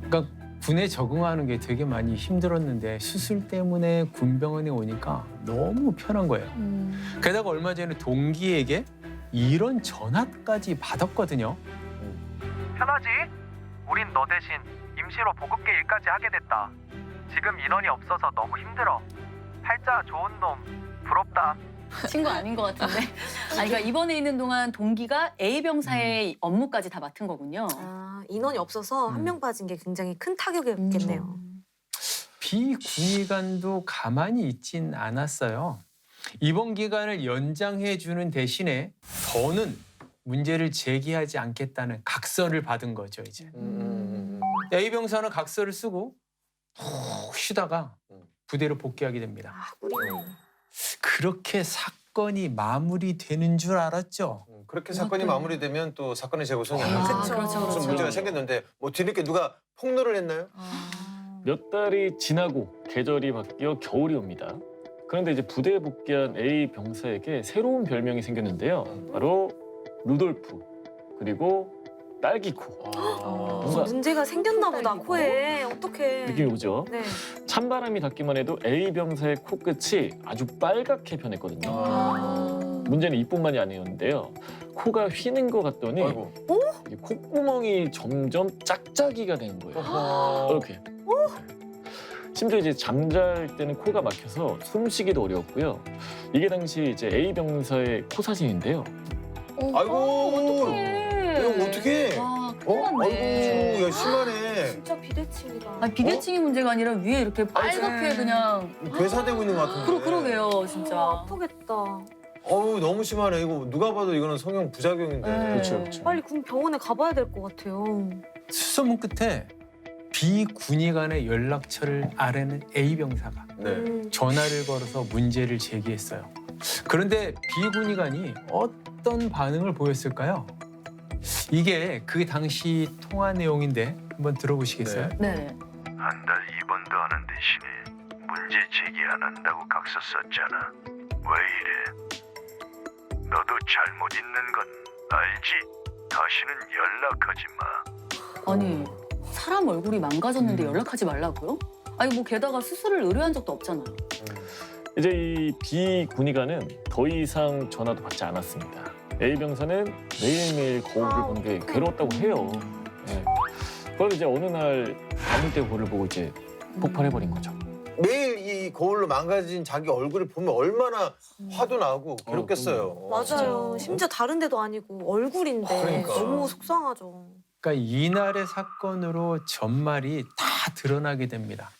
그러니까 군에 적응하는 게 되게 많이 힘들었는데 수술 때문에 군병원에 오니까 너무 편한 거예요. 게다가 얼마 전에 동기에게 이런 전화까지 받았거든요. 편하지? 우린 너 대신 임시로 보급계 일까지 하게 됐다. 지금 인원이 없어서 너무 힘들어. 팔자 좋은 놈 부럽다. 친구 아닌 것 같은데. 아니 그러니까 입원해 있는 동안 동기가 A 병사의 업무까지 다 맡은 거군요. 아, 인원이 없어서 한 명 빠진 게 굉장히 큰 타격이었겠네요. B 군의관도 가만히 있진 않았어요. 입원 기간을 연장해 주는 대신에 더는 문제를 제기하지 않겠다는 각서를 받은 거죠, 이제. A 병사는 각서를 쓰고 푹 쉬다가 부대로 복귀하게 됩니다. 아, 꿀이네. 그렇게 사건이 마무리되는 줄 알았죠. 그렇게 사건이 마무리되면 또 사건의 재구성이 안 아, 되죠. 그렇죠, 무슨 그렇죠. 문제가 생겼는데 뭐 뒤늦게 누가 폭로를 했나요? 몇 달이 지나고 계절이 바뀌어 겨울이 옵니다. 그런데 이제 부대에 복귀한 A 병사에게 새로운 별명이 생겼는데요. 바로 루돌프 그리고 딸기코. 뭔가 문제가 생겼나 보다 코에. 어떡해. 느낌이 오죠? 네. 찬바람이 닿기만 해도 A 병사의 코끝이 아주 빨갛게 변했거든요. 문제는 이뿐만이 아니었는데요. 코가 휘는 것 같더니 아이고. 이 콧구멍이 점점 짝짝이가 되는 거예요. 이렇게. 심지어 이제 잠잘 때는 코가 막혀서 숨쉬기도 어려웠고요. 이게 당시 이제 A 병사의 코 사진인데요. 아이고. 어떡해. 이거 어떡해. 와 큰일 났네. 아이고, 야 심하네. 진짜 비대칭이다. 아니 비대칭이 문제가 아니라 위에 이렇게 빨갛게 그냥. 괴사되고 있는 것 같은데. 그러게요 진짜. 아프겠다. 어우 너무 심하네. 이거 누가 봐도 이거는 성형 부작용인데. 네. 그렇죠, 그렇죠. 빨리 군 병원에 가봐야 될 것 같아요. 수소문 끝에 B 군의관의 연락처를 아뢰는 A 병사가 네. 전화를 걸어서 문제를 제기했어요. 그런데 B 군의관이 어떤 반응을 보였을까요? 이게 그 당시 통화 내용인데 한번 들어보시겠어요? 네. 네. 한 달 입원도 하는 대신에 문제 제기 안 한다고 각서 썼잖아. 왜 이래? 너도 잘못 있는 건 알지? 다시는 연락하지 마. 아니 사람 얼굴이 망가졌는데 연락하지 말라고요? 아니 뭐 게다가 수술을 의뢰한 적도 없잖아요. 이제 이 B 군의관은 더 이상 전화도 받지 않았습니다. A 병사는 매일매일 거울을 보는 게 괴로웠다고 해요. 네. 그런데 이제 어느 날 아무 거울을 보고 이제 폭발해버린 거죠. 매일 이 거울로 망가진 자기 얼굴을 보면 얼마나 화도 나고 괴롭겠어요. 맞아요. 심지어 다른 데도 아니고 얼굴인데 그러니까. 너무 속상하죠. 그러니까 이날의 사건으로 전말이 다 드러나게 됩니다.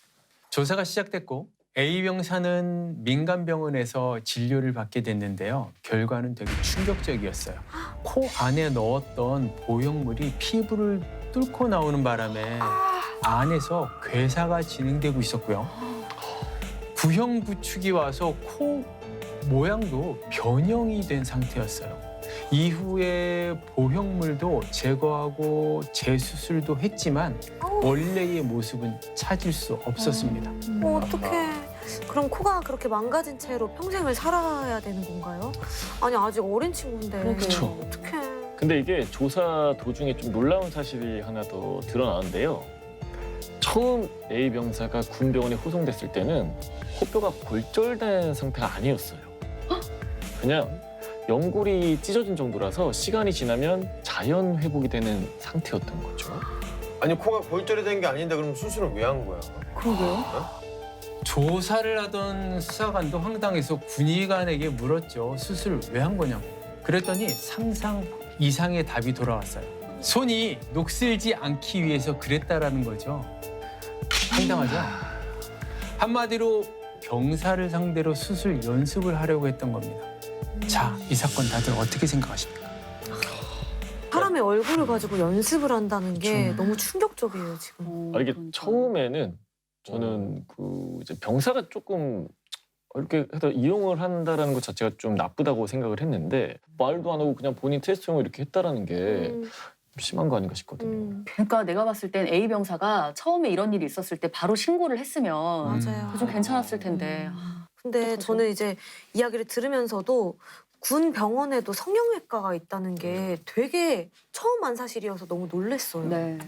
조사가 시작됐고 A 병사는 민간병원에서 진료를 받게 됐는데요. 결과는 되게 충격적이었어요. 코 안에 넣었던 보형물이 피부를 뚫고 나오는 바람에 안에서 괴사가 진행되고 있었고요. 부형부축이 와서 코 모양도 변형이 된 상태였어요. 이후에 보형물도 제거하고 재수술도 했지만 원래의 모습은 찾을 수 없었습니다. 어떡해. 그럼 코가 그렇게 망가진 채로 평생을 살아야 되는 건가요? 아니 아직 어린 친구인데. 그렇죠. 어떡해. 근데 이게 조사 도중에 좀 놀라운 사실이 하나 더 드러나는데요. 처음 A 병사가 군병원에 후송됐을 때는 코뼈가 골절된 상태가 아니었어요. 그냥 연골이 찢어진 정도라서 시간이 지나면 자연 회복이 되는 상태였던 거죠. 아니 코가 골절이 된 게 아닌데 그럼 수술을 왜 한 거야? 그러게요. 조사를 하던 수사관도 황당해서 군의관에게 물었죠. 수술 왜 한 거냐고. 그랬더니 상상 이상의 답이 돌아왔어요. 손이 녹슬지 않기 위해서 그랬다라는 거죠. 황당하죠? 한마디로 병사를 상대로 수술 연습을 하려고 했던 겁니다. 자, 이 사건 다들 어떻게 생각하십니까? 사람의 얼굴을 가지고 연습을 한다는 게 너무 충격적이에요 지금. 이게 그러니까. 처음에는 저는 그 이제 병사가 조금 이렇게 해서 이용을 한다라는 것 자체가 좀 나쁘다고 생각을 했는데 말도 안 하고 그냥 본인 테스트용을 이렇게 했다라는 게 심한 거 아닌가 싶거든요. 그러니까 내가 봤을 땐 A 병사가 처음에 이런 일이 있었을 때 바로 신고를 했으면 맞아요. 좀 괜찮았을 텐데. 근데 어떡하죠? 저는 이제 이야기를 들으면서도 군 병원에도 성형외과가 있다는 게 되게 처음 안 사실이어서 너무 놀랐어요. 네.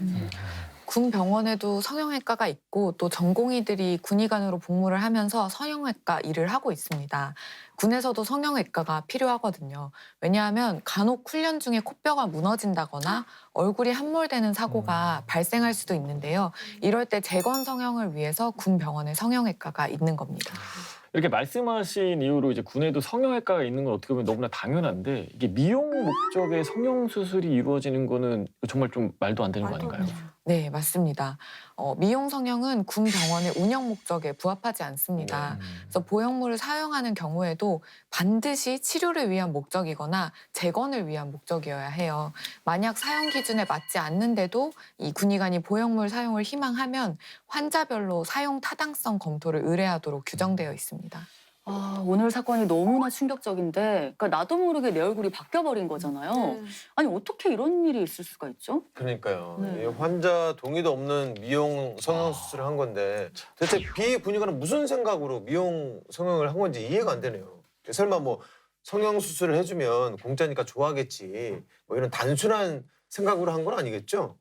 군 병원에도 성형외과가 있고 또 전공의들이 군의관으로 복무를 하면서 성형외과 일을 하고 있습니다. 군에서도 성형외과가 필요하거든요. 왜냐하면 간혹 훈련 중에 코뼈가 무너진다거나 얼굴이 함몰되는 사고가 발생할 수도 있는데요. 이럴 때 재건 성형을 위해서 군 병원에 성형외과가 있는 겁니다. 이렇게 말씀하신 이유로 이제 군에도 성형외과가 있는 건 어떻게 보면 너무나 당연한데 이게 미용 목적의 성형 수술이 이루어지는 거는 정말 좀 말도 안 되는 거 아닌가요? 네, 맞습니다. 미용 성형은 군 병원의 운영 목적에 부합하지 않습니다. 그래서 보형물을 사용하는 경우에도 반드시 치료를 위한 목적이거나 재건을 위한 목적이어야 해요. 만약 사용 기준에 맞지 않는데도 이 군의관이 보형물 사용을 희망하면 환자별로 사용 타당성 검토를 의뢰하도록 규정되어 있습니다. 아, 오늘 사건이 너무나 충격적인데, 그러니까 나도 모르게 내 얼굴이 바뀌어버린 거잖아요. 아니 어떻게 이런 일이 있을 수가 있죠? 그러니까요. 네. 이 환자 동의도 없는 미용 성형 수술을 한 건데 대체 B 군의관은 무슨 생각으로 미용 성형을 한 건지 이해가 안 되네요. 설마 뭐 성형 수술을 해주면 공짜니까 좋아하겠지. 뭐 이런 단순한 생각으로 한 건 아니겠죠?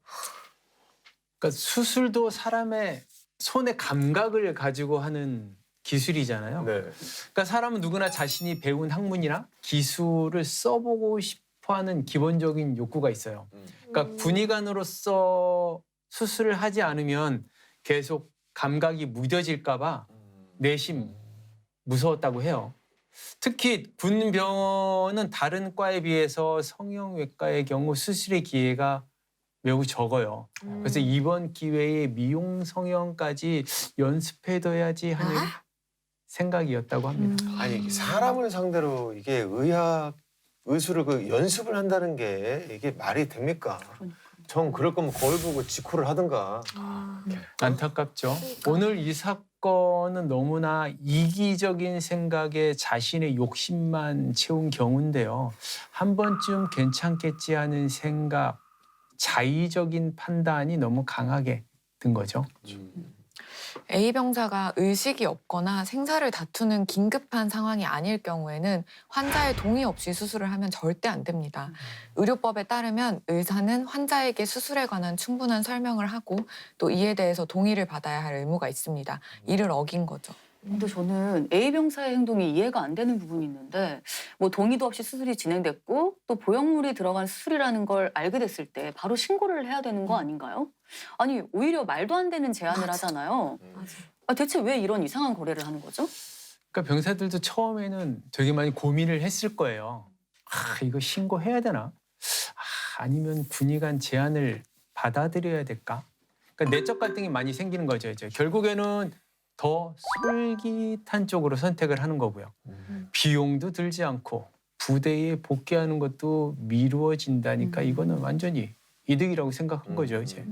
그러니까 수술도 사람의 손의 감각을 가지고 하는 기술이잖아요. 네. 그러니까 사람은 누구나 자신이 배운 학문이나 기술을 써보고 싶어하는 기본적인 욕구가 있어요. 그러니까 군의관으로서 수술을 하지 않으면 계속 감각이 무뎌질까 봐 내심 무서웠다고 해요. 특히 군병원은 다른 과에 비해서 성형외과의 경우 수술의 기회가 매우 적어요. 그래서 이번 기회에 미용 성형까지 연습해둬야지 하는 생각이었다고 합니다. 아니 사람을 상대로 이게 의술을 그 연습을 한다는 게 이게 말이 됩니까? 전 그럴 거면 거울 보고 직후를 하든가. 안타깝죠. 오늘 이 사건은 너무나 이기적인 생각에 자신의 욕심만 채운 경우인데요. 한 번쯤 괜찮겠지 하는 생각, 자의적인 판단이 너무 강하게 든 거죠. A 병사가 의식이 없거나 생사를 다투는 긴급한 상황이 아닐 경우에는 환자의 동의 없이 수술을 하면 절대 안 됩니다. 의료법에 따르면 의사는 환자에게 수술에 관한 충분한 설명을 하고 또 이에 대해서 동의를 받아야 할 의무가 있습니다. 이를 어긴 거죠. 근데 저는 A 병사의 행동이 이해가 안 되는 부분이 있는데 뭐 동의도 없이 수술이 진행됐고 또 보형물이 들어간 수술이라는 걸 알게 됐을 때 바로 신고를 해야 되는 거 아닌가요? 아니 오히려 말도 안 되는 제안을 맞아. 하잖아요. 맞아. 아, 대체 왜 이런 이상한 거래를 하는 거죠? 그러니까 병사들도 처음에는 되게 많이 고민을 했을 거예요. 이거 신고해야 되나? 아니면 군의관 제안을 받아들여야 될까? 그러니까 내적 갈등이 많이 생기는 거죠. 이제 결국에는 더 솔깃한 쪽으로 선택을 하는 거고요. 비용도 들지 않고 부대에 복귀하는 것도 미루어진다니까 이거는 완전히 이득이라고 생각한 거죠, 이제.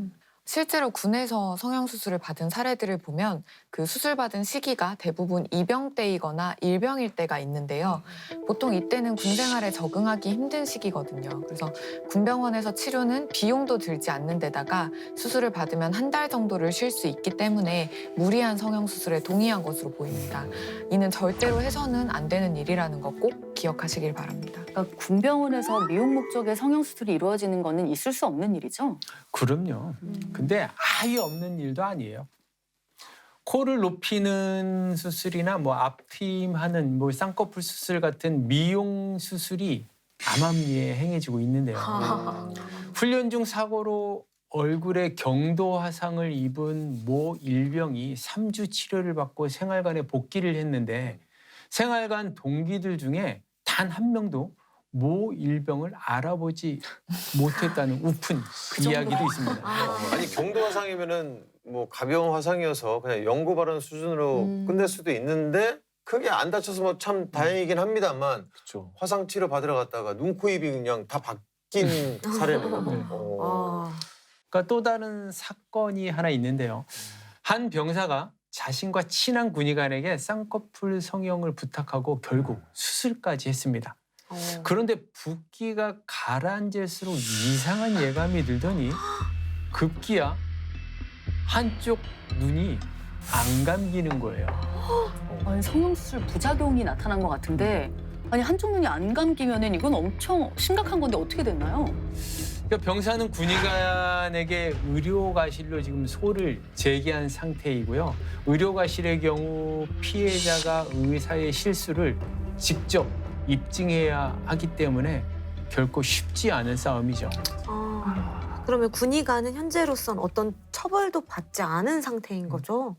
실제로 군에서 성형수술을 받은 사례들을 보면 그 수술받은 시기가 대부분 이병 때이거나 일병일 때가 있는데요. 보통 이때는 군 생활에 적응하기 힘든 시기거든요. 그래서 군병원에서 치료는 비용도 들지 않는 데다가 수술을 받으면 한 달 정도를 쉴 수 있기 때문에 무리한 성형수술에 동의한 것으로 보입니다. 이는 절대로 해서는 안 되는 일이라는 거 꼭 기억하시길 바랍니다. 그러니까 군병원에서 미용 목적의 성형수술이 이루어지는 거는 있을 수 없는 일이죠? 그럼요. 근데 아예 없는 일도 아니에요. 코를 높이는 수술이나 뭐 앞트임하는 뭐 쌍꺼풀 수술 같은 미용 수술이 암암리에 행해지고 있는데요. 훈련 중 사고로 얼굴에 경도 화상을 입은 모 일병이 3주 치료를 받고 생활관에 복귀를 했는데 생활관 동기들 중에 단 한 명도 모 일병을 알아보지 못했다는 우픈 이야기도 있습니다. 아니 경도 화상이면은 뭐 가벼운 화상이어서 그냥 연고 바른 수준으로 끝낼 수도 있는데 크게 안 다쳐서 뭐 참 다행이긴 합니다만 그렇죠. 화상 치료 받으러 갔다가 눈, 코, 입이 그냥 다 바뀐 사례네요. 그러니까 또 다른 사건이 하나 있는데요. 한 병사가 자신과 친한 군의관에게 쌍꺼풀 성형을 부탁하고 결국 수술까지 했습니다. 그런데 붓기가 가라앉을수록 이상한 예감이 들더니 급기야 한쪽 눈이 안 감기는 거예요. 아니 성형수술 부작용이 나타난 것 같은데 아니 한쪽 눈이 안 감기면은 이건 엄청 심각한 건데 어떻게 됐나요? 그러니까 병사는 군의관에게 의료과실로 지금 소를 제기한 상태이고요. 의료과실의 경우 피해자가 의사의 실수를 직접 입증해야 하기 때문에 결코 쉽지 않은 싸움이죠. 그러면 군의관은 현재로선 어떤 처벌도 받지 않은 상태인 거죠?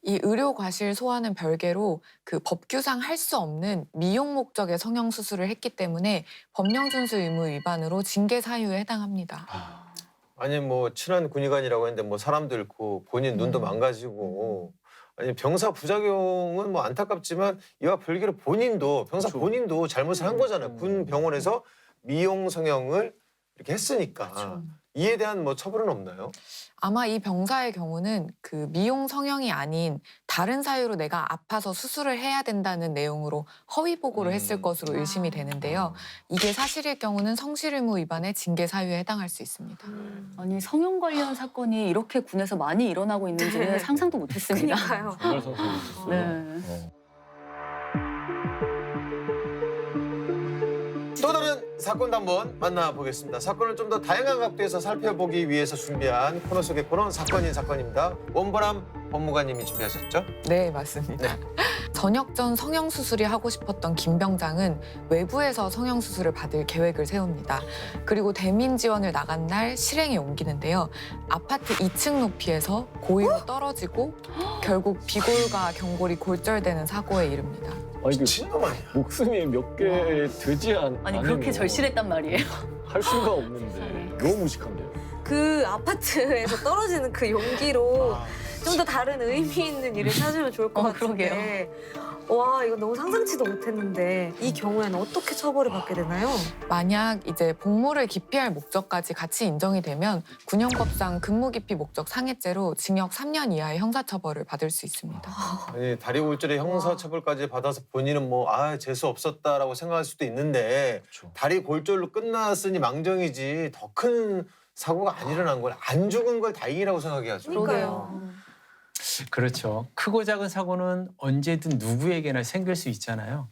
이 의료과실 소와는 별개로 그 법규상 할 수 없는 미용 목적의 성형수술을 했기 때문에 법령준수 의무 위반으로 징계 사유에 해당합니다. 아니 뭐 친한 군의관이라고 했는데 뭐 사람도 잃고 본인 눈도 망가지고 아니 병사 부작용은 뭐 안타깝지만 이와 별개로 본인도 병사 그렇죠. 본인도 잘못을 한 거잖아요. 군 병원에서 미용 성형을 이렇게 했으니까 이에 대한 뭐 처벌은 없나요? 아마 이 병사의 경우는 그 미용 성형이 아닌 다른 사유로 내가 아파서 수술을 해야 된다는 내용으로 허위 보고를 했을 것으로 의심이 되는데요. 이게 사실일 경우는 성실의무 위반의 징계 사유에 해당할 수 있습니다. 아니 성형 관련 사건이 이렇게 군에서 많이 일어나고 있는지는 네. 상상도 못했습니다. 그러니까요. 정말 성공했었어요. 네. 또 다른 사건도 한번 만나보겠습니다. 사건을 좀 더 다양한 각도에서 살펴보기 위해서 준비한 코너 속의 코너 사건인 사건입니다. 원보람 법무관님이 준비하셨죠? 네, 맞습니다. 전역 전 성형수술이 하고 싶었던 김 병장은 외부에서 성형수술을 받을 계획을 세웁니다. 그리고 대민 지원을 나간 날 실행에 옮기는데요. 아파트 2층 높이에서 고의로 떨어지고 결국 비골과 경골이 골절되는 사고에 이릅니다. 아니 그 미친놈 아니야. 목숨이 몇 개 되지 아니 않으면 그렇게 절실했단 말이에요. 할 수가 없는데 너무 무식한데요. 그 아파트에서 떨어지는 그 용기로 좀 더 다른 의미 있는 일을 찾으면 좋을 것 같은데. 와, 이거 너무 상상치도 못했는데 이 경우에는 어떻게 처벌을 받게 되나요? 만약 이제 복무를 기피할 목적까지 같이 인정이 되면 군형법상 근무기피 목적 상해죄로 징역 3년 이하의 형사처벌을 받을 수 있습니다. 아니 다리 골절에 형사처벌까지 받아서 본인은 뭐 재수 없었다라고 생각할 수도 있는데 그렇죠. 다리 골절로 끝났으니 망정이지 더 큰 사고가 안 일어난 걸 안 죽은 걸 다행이라고 생각해야죠. 그러니까요. 그렇죠. 크고 작은 사고는 언제든 누구에게나 생길 수 있잖아요.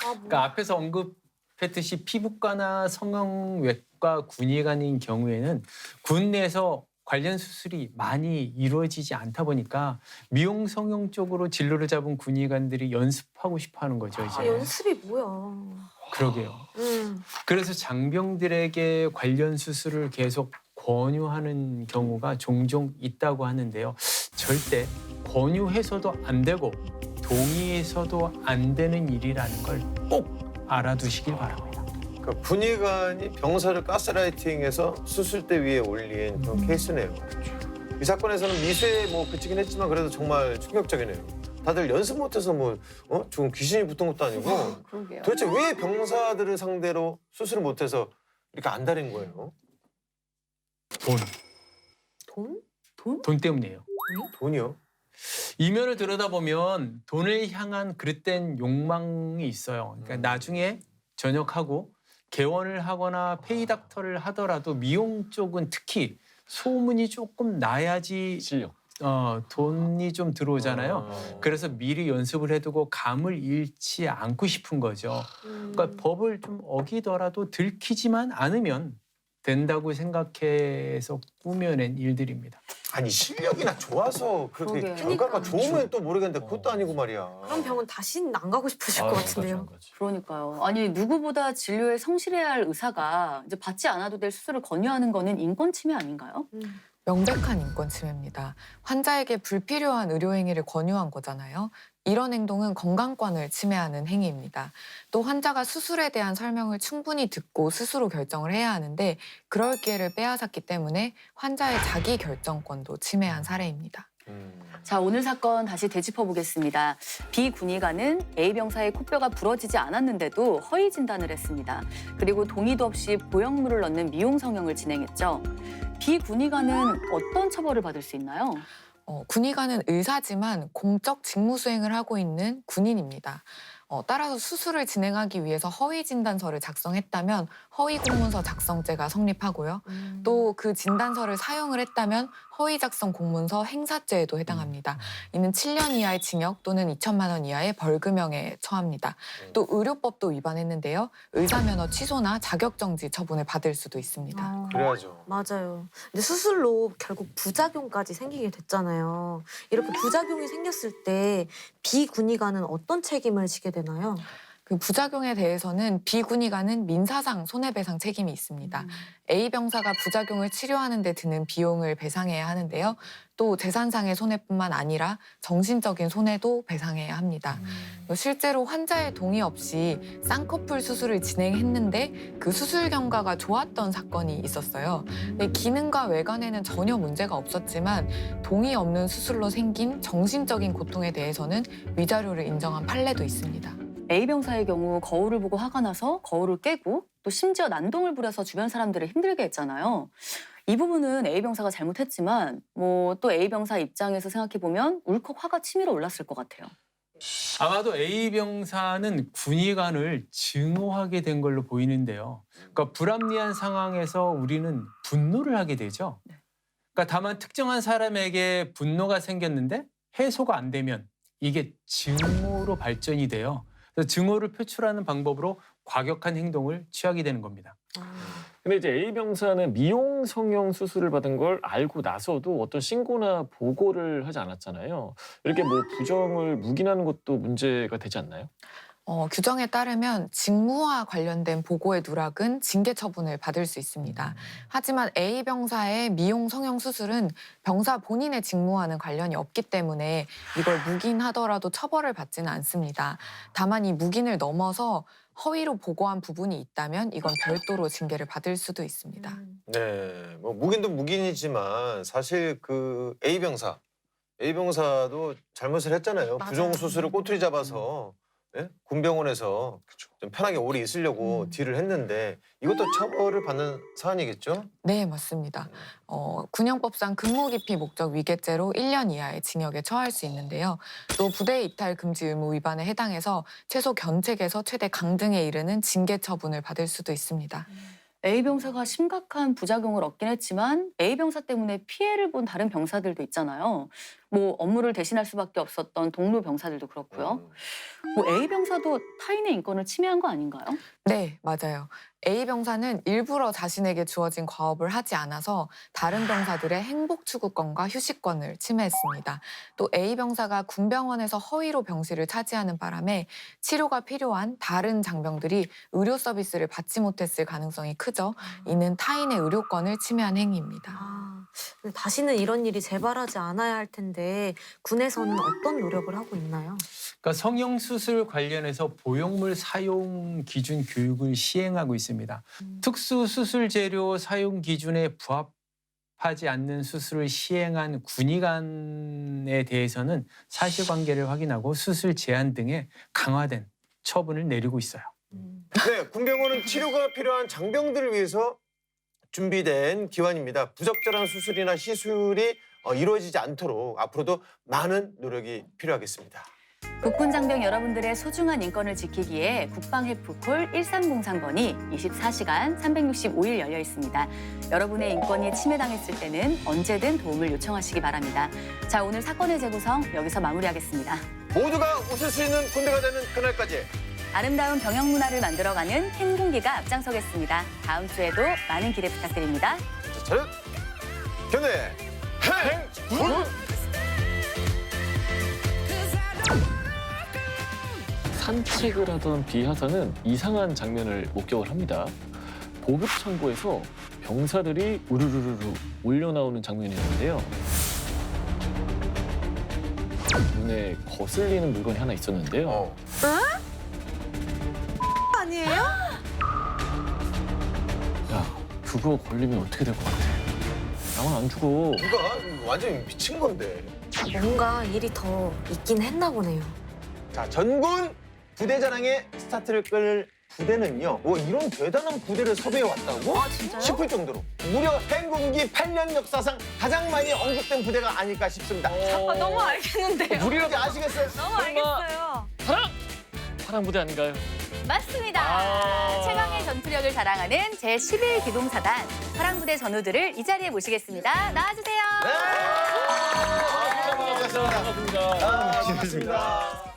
그러니까 앞에서 언급했듯이 피부과나 성형외과 군의관인 경우에는 군 내에서 관련 수술이 많이 이루어지지 않다 보니까 미용 성형 쪽으로 진로를 잡은 군의관들이 연습하고 싶어하는 거죠. 이제. 연습이 뭐야? 그러게요. 그래서 장병들에게 관련 수술을 계속 권유하는 경우가 종종 있다고 하는데요. 절대 권유해서도 안 되고 동의해서도 안 되는 일이라는 걸 꼭 알아두시길 바랍니다. 그러니까 군의관이 병사를 가스라이팅해서 수술대 위에 올린 그런 케이스네요. 이 사건에서는 미수에 뭐 그치긴 했지만 그래도 정말 충격적이네요. 다들 연습 못해서 좀 귀신이 붙은 것도 아니고 그러게요. 도대체 왜 병사들을 상대로 수술을 못해서 이렇게 안달인 거예요? 돈. 돈? 돈? 돈 때문이에요. 돈이요? 이면을 들여다보면 돈을 향한 그릇된 욕망이 있어요. 그러니까 나중에 전역하고 개원을 하거나 페이닥터를 하더라도 미용 쪽은 특히 소문이 조금 나야지 실력. 돈이 좀 들어오잖아요. 그래서 미리 연습을 해두고 감을 잃지 않고 싶은 거죠. 그러니까 법을 좀 어기더라도 들키지만 않으면 된다고 생각해서 꾸며낸 일들입니다. 아니 실력이나 좋아서 그렇게 그러게. 결과가 그러니까. 좋으면 또 모르겠는데 그것도 아니고 말이야. 그런 병원 다시는 안 가고 싶으실 것 같은데요. 그러니까요. 아니 누구보다 진료에 성실해야 할 의사가 이제 받지 않아도 될 수술을 권유하는 거는 인권 침해 아닌가요? 명백한 인권 침해입니다. 환자에게 불필요한 의료 행위를 권유한 거잖아요. 이런 행동은 건강권을 침해하는 행위입니다. 또 환자가 수술에 대한 설명을 충분히 듣고 스스로 결정을 해야 하는데 그럴 기회를 빼앗았기 때문에 환자의 자기 결정권도 침해한 사례입니다. 자, 오늘 사건 다시 되짚어 보겠습니다. B 군의관은 A 병사의 코뼈가 부러지지 않았는데도 허위 진단을 했습니다. 그리고 동의도 없이 보형물을 넣는 미용 성형을 진행했죠. B 군의관은 어떤 처벌을 받을 수 있나요? 군의관은 의사지만 공적 직무 수행을 하고 있는 군인입니다. 따라서 수술을 진행하기 위해서 허위 진단서를 작성했다면 허위 공문서 작성죄가 성립하고요. 또 그 진단서를 사용을 했다면 허위 작성 공문서 행사죄에도 해당합니다. 이는 7년 이하의 징역 또는 2천만 원 이하의 벌금형에 처합니다. 또 의료법도 위반했는데요. 의사면허 취소나 자격정지 처분을 받을 수도 있습니다. 그래야죠. 맞아요. 근데 수술로 결국 부작용까지 생기게 됐잖아요. 이렇게 부작용이 생겼을 때 비군의관은 어떤 책임을 지게 되나요? 그 부작용에 대해서는 비군의관은 민사상 손해배상 책임이 있습니다. A 병사가 부작용을 치료하는 데 드는 비용을 배상해야 하는데요. 또 재산상의 손해뿐만 아니라 정신적인 손해도 배상해야 합니다. 실제로 환자의 동의 없이 쌍꺼풀 수술을 진행했는데 그 수술 경과가 좋았던 사건이 있었어요. 근데 기능과 외관에는 전혀 문제가 없었지만 동의 없는 수술로 생긴 정신적인 고통에 대해서는 위자료를 인정한 판례도 있습니다. A 병사의 경우 거울을 보고 화가 나서 거울을 깨고 또 심지어 난동을 부려서 주변 사람들을 힘들게 했잖아요. 이 부분은 A 병사가 잘못했지만 또 A 병사 입장에서 생각해보면 울컥 화가 치밀어 올랐을 것 같아요. 아마도 A 병사는 군의관을 증오하게 된 걸로 보이는데요. 그러니까 불합리한 상황에서 우리는 분노를 하게 되죠. 그러니까 다만 특정한 사람에게 분노가 생겼는데 해소가 안 되면 이게 증오로 발전이 돼요. 그래서 증오를 표출하는 방법으로 과격한 행동을 취하게 되는 겁니다. 근데 이제 A 병사는 미용 성형 수술을 받은 걸 알고 나서도 어떤 신고나 보고를 하지 않았잖아요. 이렇게 부정을 묵인하는 것도 문제가 되지 않나요? 규정에 따르면 직무와 관련된 보고의 누락은 징계 처분을 받을 수 있습니다. 하지만 A 병사의 미용 성형 수술은 병사 본인의 직무와는 관련이 없기 때문에 이걸 묵인하더라도 처벌을 받지는 않습니다. 다만 이 묵인을 넘어서 허위로 보고한 부분이 있다면 이건 별도로 징계를 받을 수도 있습니다. 네, 묵인도 묵인이지만 사실 그 A 병사도 잘못을 했잖아요. 맞아요. 부정 수술을 꼬투리 잡아서 군병원에서 좀 편하게 오래 있으려고 딜을 했는데 이것도 처벌을 받는 사안이겠죠? 네, 맞습니다. 군형법상 근무 기피 목적 위계죄로 1년 이하의 징역에 처할 수 있는데요. 또 부대 이탈 금지 의무 위반에 해당해서 최소 견책에서 최대 강등에 이르는 징계 처분을 받을 수도 있습니다. A 병사가 심각한 부작용을 얻긴 했지만 A 병사 때문에 피해를 본 다른 병사들도 있잖아요. 뭐 업무를 대신할 수밖에 없었던 동료 병사들도 그렇고요. 뭐 A 병사도 타인의 인권을 침해한 거 아닌가요? 네, 맞아요. A 병사는 일부러 자신에게 주어진 과업을 하지 않아서 다른 병사들의 행복 추구권과 휴식권을 침해했습니다. 또 A 병사가 군병원에서 허위로 병실을 차지하는 바람에 치료가 필요한 다른 장병들이 의료 서비스를 받지 못했을 가능성이 크죠. 이는 타인의 의료권을 침해한 행위입니다. 아, 근데 다시는 이런 일이 재발하지 않아야 할 텐데 군에서는 어떤 노력을 하고 있나요? 그러니까 성형수술 관련해서 보형물 사용 기준 교육을 시행하고 있습니다. 특수 수술 재료 사용 기준에 부합하지 않는 수술을 시행한 군의관에 대해서는 사실관계를 확인하고 수술 제한 등의 강화된 처분을 내리고 있어요. 네, 군병원은 치료가 필요한 장병들을 위해서 준비된 기관입니다. 부적절한 수술이나 시술이 이루어지지 않도록 앞으로도 많은 노력이 필요하겠습니다. 국군 장병 여러분들의 소중한 인권을 지키기에 국방헬프콜 1303번이 24시간 365일 열려 있습니다. 여러분의 인권이 침해당했을 때는 언제든 도움을 요청하시기 바랍니다. 자, 오늘 사건의 재구성 여기서 마무리하겠습니다. 모두가 웃을 수 있는 군대가 되는 그날까지 아름다운 병영 문화를 만들어가는 행군기가 앞장서겠습니다. 다음 주에도 많은 기대 부탁드립니다. 자, 차렷! 견해! 행군! 산책을 하던 비하사는 이상한 장면을 목격을 합니다. 보급 창고에서 병사들이 우르르르 올려나오는 장면이 있는데요. 눈에 거슬리는 물건이 하나 있었는데요. 아니에요? 야, 그거 걸리면 어떻게 될 것 같아? 나만 안 죽어. 이거 완전 미친 건데. 뭔가 일이 더 있긴 했나 보네요. 자, 전군 부대 자랑의 스타트를 끌 부대는요. 뭐 이런 대단한 부대를 섭외해 왔다고? 싶을 정도로 무려 행군기 8년 역사상 가장 많이 언급된 부대가 아닐까 싶습니다. 너무 알겠는데요. 무려 아시겠어요? 너무 알겠어요. 파란 부대 아닌가요? 맞습니다. 최강의 전투력을 자랑하는 제11기동사단 파랑부대 전우들을 이 자리에 모시겠습니다. 나와주세요. 네! 반갑습니다. 반갑습니다.